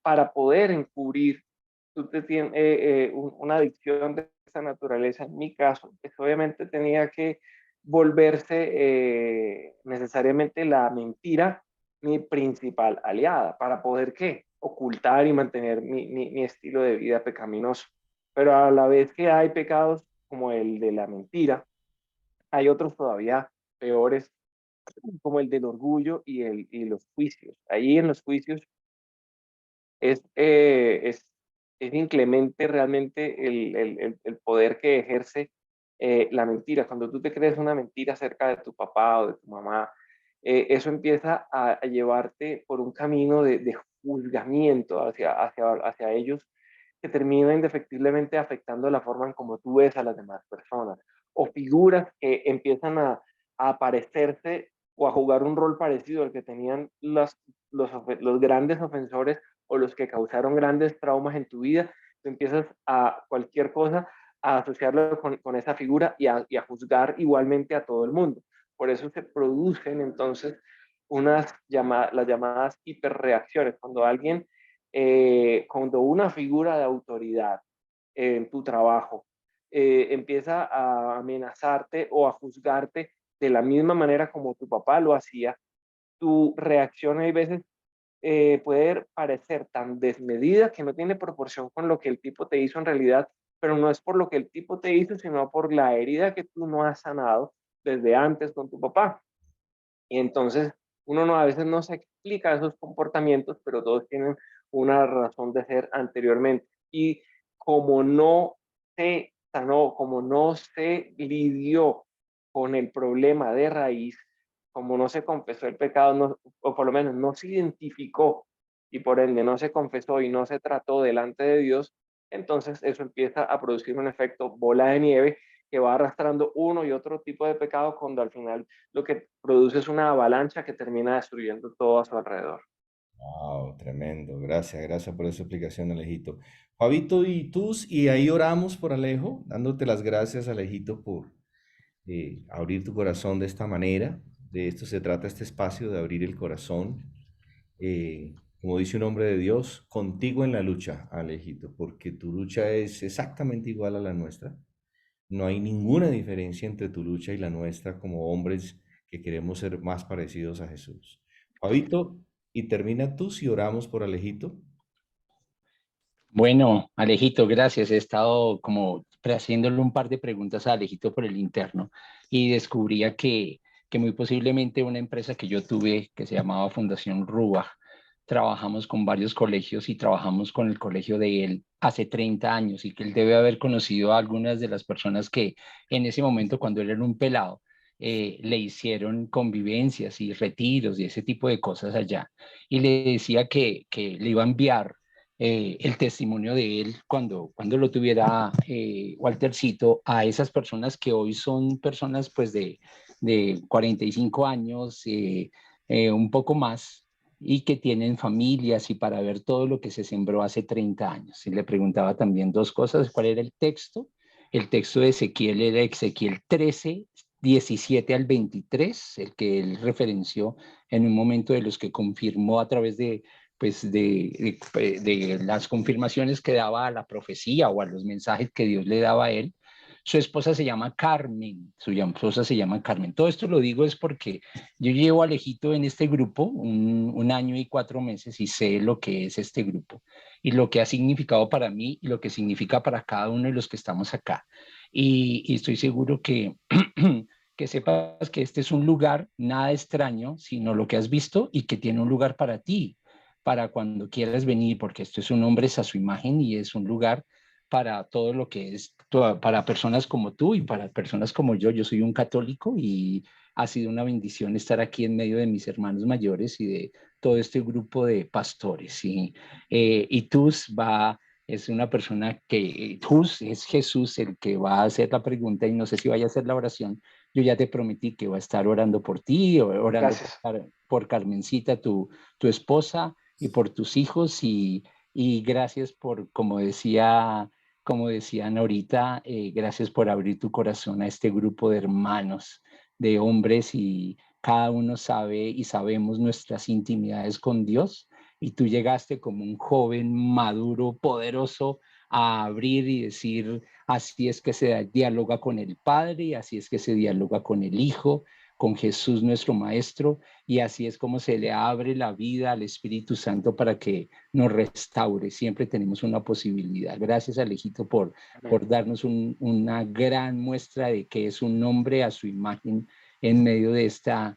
para poder encubrir una adicción de esa naturaleza, en mi caso, pues obviamente tenía que volverse necesariamente la mentira mi principal aliada para poder ¿qué? Ocultar y mantener mi estilo de vida pecaminoso. Pero a la vez que hay pecados como el de la mentira, hay otros todavía peores como el del orgullo y los juicios. Ahí en los juicios es, eh, es, es inclemente realmente el poder que ejerce la mentira. Cuando tú te crees una mentira acerca de tu papá o de tu mamá, eso empieza a llevarte por un camino de juzgamiento hacia ellos que termina indefectiblemente afectando la forma en cómo tú ves a las demás personas. O figuras que empiezan a a parecerse o a jugar un rol parecido al que tenían los grandes ofensores o los que causaron grandes traumas en tu vida. Tú empiezas a cualquier cosa a asociarlo con esa figura y a juzgar igualmente a todo el mundo. Por eso se producen entonces las llamadas hiperreacciones, cuando una figura de autoridad en tu trabajo empieza a amenazarte o a juzgarte de la misma manera como tu papá lo hacía, tu reacción hay veces puede parecer tan desmedida que no tiene proporción con lo que el tipo te hizo en realidad, pero no es por lo que el tipo te hizo, sino por la herida que tú no has sanado desde antes con tu papá. Y entonces a veces no se explica esos comportamientos, pero todos tienen una razón de ser anteriormente. Y como no se sanó, como no se lidió con el problema de raíz, como no se confesó el pecado, o por lo menos no se identificó y por ende no se confesó y no se trató delante de Dios, entonces eso empieza a producir un efecto bola de nieve que va arrastrando uno y otro tipo de pecado cuando al final lo que produce es una avalancha que termina destruyendo todo a su alrededor. Wow, tremendo. Gracias, gracias por esa explicación, Alejito. Fabito y tú, y ahí oramos por Alejo, dándote las gracias, Alejito, por abrir tu corazón de esta manera. De esto se trata este espacio, de abrir el corazón. Como dice un hombre de Dios, contigo en la lucha, Alejito, porque tu lucha es exactamente igual a la nuestra. No hay ninguna diferencia entre tu lucha y la nuestra como hombres que queremos ser más parecidos a Jesús. Fabito, y termina tú si oramos por Alejito. Bueno, Alejito, gracias. He estado como haciéndole un par de preguntas a Alejito por el interno y descubría que muy posiblemente una empresa que yo tuve que se llamaba Fundación Ruach, trabajamos con varios colegios y trabajamos con el colegio de él hace 30 años y que él debe haber conocido a algunas de las personas que en ese momento, cuando él era un pelado, le hicieron convivencias y retiros y ese tipo de cosas allá. Y le decía que le iba a enviar el testimonio de él cuando lo tuviera Waltercito a esas personas que hoy son personas pues de 45 años, un poco más, y que tienen familias y para ver todo lo que se sembró hace 30 años. Y le preguntaba también dos cosas, ¿cuál era el texto? El texto de Ezequiel era Ezequiel 13, 17 al 23, el que él referenció en un momento de los que confirmó a través de pues de las confirmaciones que daba a la profecía o a los mensajes que Dios le daba a él. Su esposa se llama Carmen, su esposa se llama Carmen. Todo esto lo digo es porque yo llevo a Alejito en este grupo un año y 4 meses y sé lo que es este grupo y lo que ha significado para mí y lo que significa para cada uno de los que estamos acá. Y estoy seguro que, que sepas que este es un lugar nada extraño, sino lo que has visto y que tiene un lugar para ti, para cuando quieras venir, porque esto es un hombre a su imagen y es un lugar para todo lo que es, para personas como tú y para personas como yo. Yo soy un católico y ha sido una bendición estar aquí en medio de mis hermanos mayores y de todo este grupo de pastores. Y Tus es una persona que, Tus es Jesús el que va a hacer la pregunta y no sé si vaya a hacer la oración. Yo ya te prometí que va a estar orando por ti, orando Gracias. por Carmencita, tu esposa, y por tus hijos y gracias por, como decían ahorita, gracias por abrir tu corazón a este grupo de hermanos, de hombres y cada uno sabe y sabemos nuestras intimidades con Dios y tú llegaste como un joven maduro, poderoso a abrir y decir, así es que se dialoga con el Padre y así es que se dialoga con el Hijo, con Jesús nuestro Maestro, y así es como se le abre la vida al Espíritu Santo para que nos restaure. Siempre tenemos una posibilidad. Gracias, Alejito, por darnos una gran muestra de que es un hombre a su imagen en medio de esta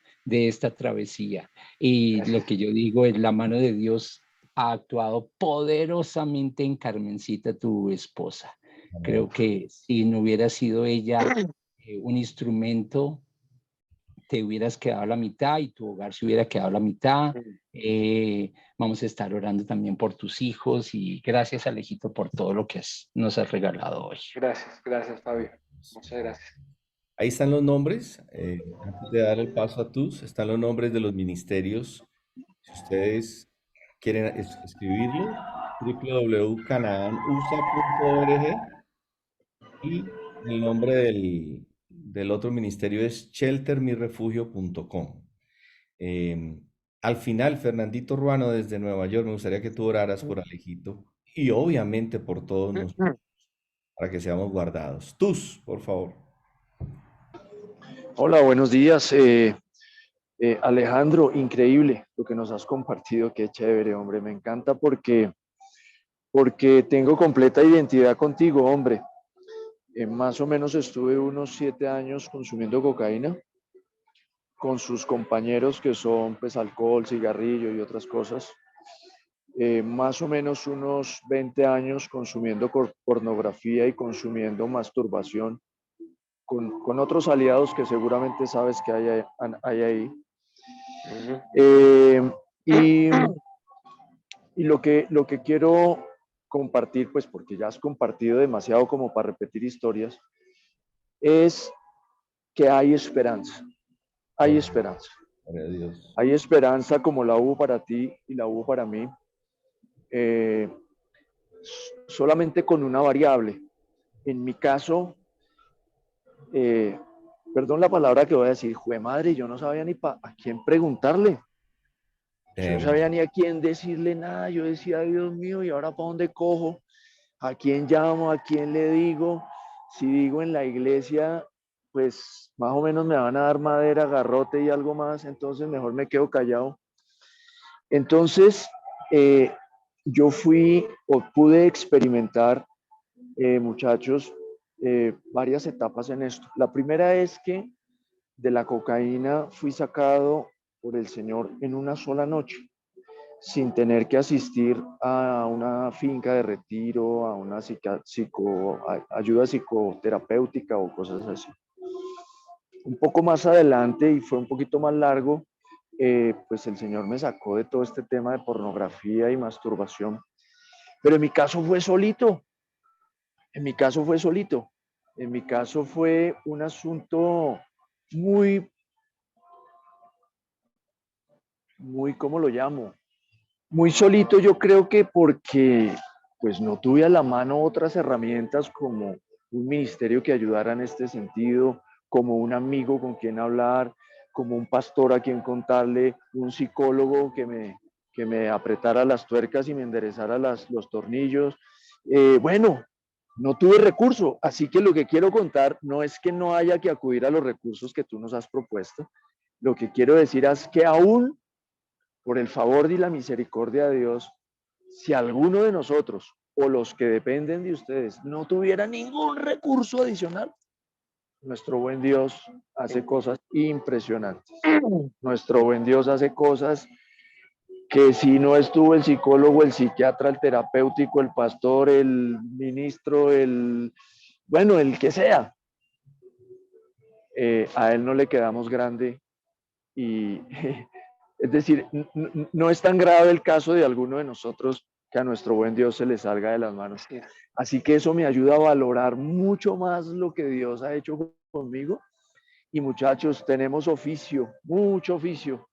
travesía. Y Gracias. lo que yo digo es la mano de Dios ha actuado poderosamente en Carmencita, tu esposa. Creo que si no hubiera sido ella un instrumento, te hubieras quedado a la mitad y tu hogar se hubiera quedado a la mitad. Vamos a estar orando también por tus hijos y gracias, Alejito, por todo lo que nos has regalado hoy. Gracias, Fabio. Muchas gracias. Ahí están los nombres. Antes de dar el paso a TUS, están los nombres de los ministerios. Si ustedes quieren escribirlo, www.canaanusa.org, y el nombre del otro ministerio es sheltermirefugio.com. Eh, Al final, Fernandito Ruano desde Nueva York, me gustaría que tú oraras por Alejito y obviamente por todos nosotros, para que seamos guardados. Tus, por favor. Hola, buenos días. Alejandro, increíble lo que nos has compartido, qué chévere, hombre. Me encanta porque tengo completa identidad contigo, hombre. Más o menos estuve unos 7 años consumiendo cocaína con sus compañeros que son pues alcohol, cigarrillo y otras cosas. Más o menos unos 20 años consumiendo pornografía y consumiendo masturbación con otros aliados que seguramente sabes que hay ahí. Y, y lo que quiero compartir, pues porque ya has compartido demasiado como para repetir historias, es que hay esperanza. Hay esperanza. Gloria a Dios. Hay esperanza como la hubo para ti y la hubo para mí. Solamente con una variable. En mi caso, perdón la palabra que voy a decir, jue madre, yo no sabía ni a quién preguntarle. Yo no sabía ni a quién decirle nada. Yo decía, Dios mío, ¿y ahora para dónde cojo? ¿A quién llamo? ¿A quién le digo? Si digo en la iglesia, pues más o menos me van a dar madera, garrote y algo más, entonces mejor me quedo callado. Entonces, yo fui o pude experimentar, muchachos, varias etapas en esto. La primera es que de la cocaína fui sacado por el Señor en una sola noche, sin tener que asistir a una finca de retiro, a una ayuda psicoterapéutica o cosas así. Un poco más adelante, y fue un poquito más largo, pues el Señor me sacó de todo este tema de pornografía y masturbación. Pero en mi caso fue solito. En mi caso fue solito. En mi caso fue un asunto muy, ¿cómo lo llamo? Muy solito, yo creo que porque pues no tuve a la mano otras herramientas como un ministerio que ayudara en este sentido, como un amigo con quien hablar, como un pastor a quien contarle, un psicólogo que me apretara las tuercas y me enderezara los tornillos. Bueno, no tuve recurso, así que lo que quiero contar no es que no haya que acudir a los recursos que tú nos has propuesto. Lo que quiero decir es que aún por el favor y la misericordia de Dios, si alguno de nosotros o los que dependen de ustedes no tuviera ningún recurso adicional, nuestro buen Dios hace cosas impresionantes. Nuestro buen Dios hace cosas que si no estuvo el psicólogo, el psiquiatra, el terapéutico, el pastor, el ministro, bueno, el que sea, a él no le quedamos grande y es decir, no es tan grave el caso de alguno de nosotros que a nuestro buen Dios se le salga de las manos. Así que eso me ayuda a valorar mucho más lo que Dios ha hecho conmigo. Y muchachos, tenemos oficio, mucho oficio,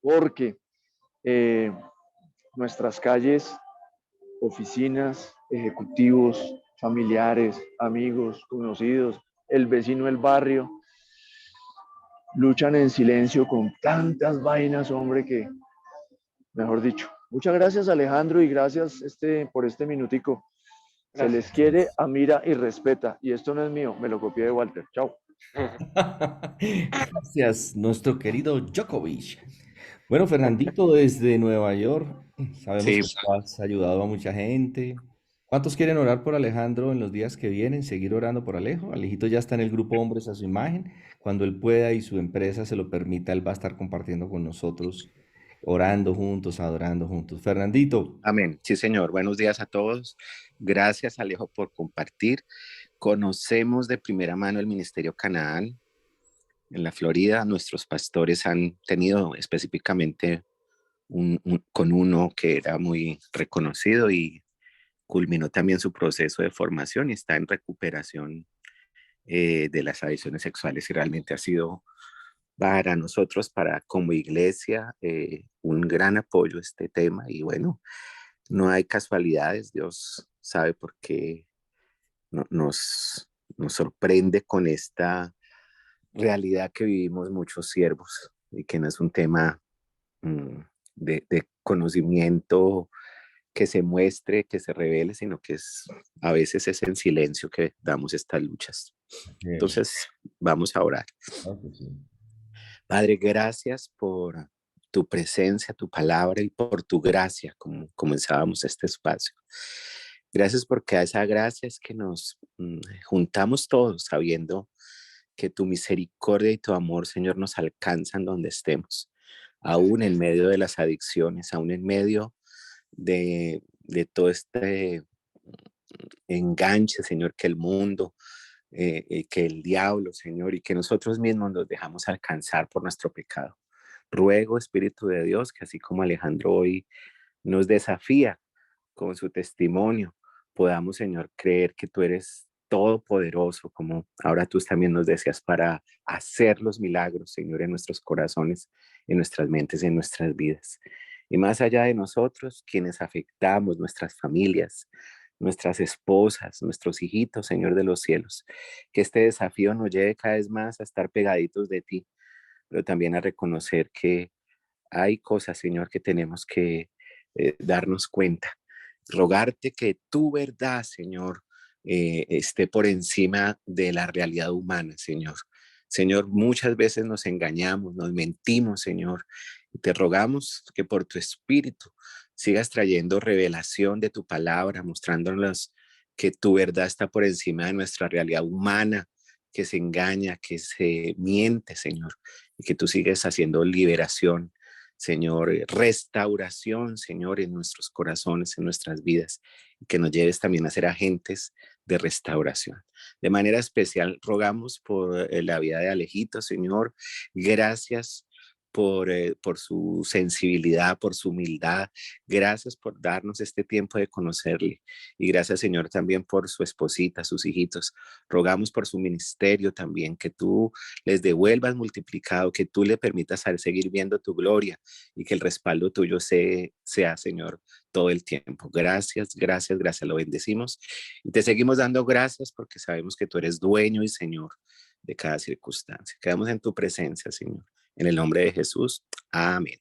porque nuestras calles, oficinas, ejecutivos, familiares, amigos, conocidos, el vecino del barrio, luchan en silencio con tantas vainas, hombre, que, mejor dicho. Muchas gracias, Alejandro, y gracias por este minutico. Se les quiere, admira y respeta. Y esto no es mío, me lo copié de Walter. Chao. Gracias, nuestro querido Djokovic. Bueno, Fernandito, desde Nueva York, sabemos Sí, que tú has ayudado a mucha gente. ¿Cuántos quieren orar por Alejandro en los días que vienen? Seguir orando por Alejo. Alejito ya está en el grupo Hombres a su imagen. Cuando él pueda y su empresa se lo permita, él va a estar compartiendo con nosotros, orando juntos, adorando juntos. Fernandito, amén. Sí, señor. Buenos días a todos. Gracias, Alejo, por compartir. Conocemos de primera mano el Ministerio Canaán en la Florida. Nuestros pastores han tenido específicamente con uno que era muy reconocido y culminó también su proceso de formación y está en recuperación de las adicciones sexuales y realmente ha sido para nosotros, para como iglesia, un gran apoyo este tema y bueno, no hay casualidades, Dios sabe por qué nos sorprende con esta realidad que vivimos muchos siervos y que no es un tema de conocimiento que se muestre, que se revele, sino que a veces es en silencio que damos estas luchas. Entonces, vamos a orar. Padre, gracias por tu presencia, tu palabra y por tu gracia, como comenzábamos este espacio. Gracias porque a esa gracia es que nos juntamos todos sabiendo que tu misericordia y tu amor, Señor, nos alcanzan donde estemos, aún en medio de las adicciones, aún en medio de todo este enganche, Señor, que el mundo, que el diablo, Señor, y que nosotros mismos nos dejamos alcanzar por nuestro pecado. Ruego, Espíritu de Dios, que así como Alejandro hoy nos desafía con su testimonio, podamos, Señor, creer que tú eres todopoderoso, como ahora tú también nos decías, para hacer los milagros, Señor, en nuestros corazones, en nuestras mentes, en nuestras vidas. Y más allá de nosotros, quienes afectamos, nuestras familias, nuestras esposas, nuestros hijitos, Señor de los cielos, que este desafío nos lleve cada vez más a estar pegaditos de ti, pero también a reconocer que hay cosas, Señor, que tenemos que darnos cuenta. Rogarte que tu verdad, Señor, esté por encima de la realidad humana, Señor. Señor, muchas veces nos engañamos, nos mentimos, Señor. Y te rogamos que por tu espíritu sigas trayendo revelación de tu palabra, mostrándonos que tu verdad está por encima de nuestra realidad humana, que se engaña, que se miente, Señor, y que tú sigues haciendo liberación, Señor, restauración, Señor, en nuestros corazones, en nuestras vidas, y que nos lleves también a ser agentes de restauración. De manera especial, rogamos por la vida de Alejito, Señor. Gracias por su sensibilidad, por su humildad. Gracias por darnos este tiempo de conocerle. Y gracias, Señor, también por su esposita, sus hijitos. Rogamos por su ministerio también, que tú les devuelvas multiplicado, que tú le permitas seguir viendo tu gloria y que el respaldo tuyo sea, Señor, todo el tiempo. Gracias, gracias, gracias. Lo bendecimos y te seguimos dando gracias porque sabemos que tú eres dueño y Señor de cada circunstancia. Quedamos en tu presencia, Señor. En el nombre de Jesús. Amén.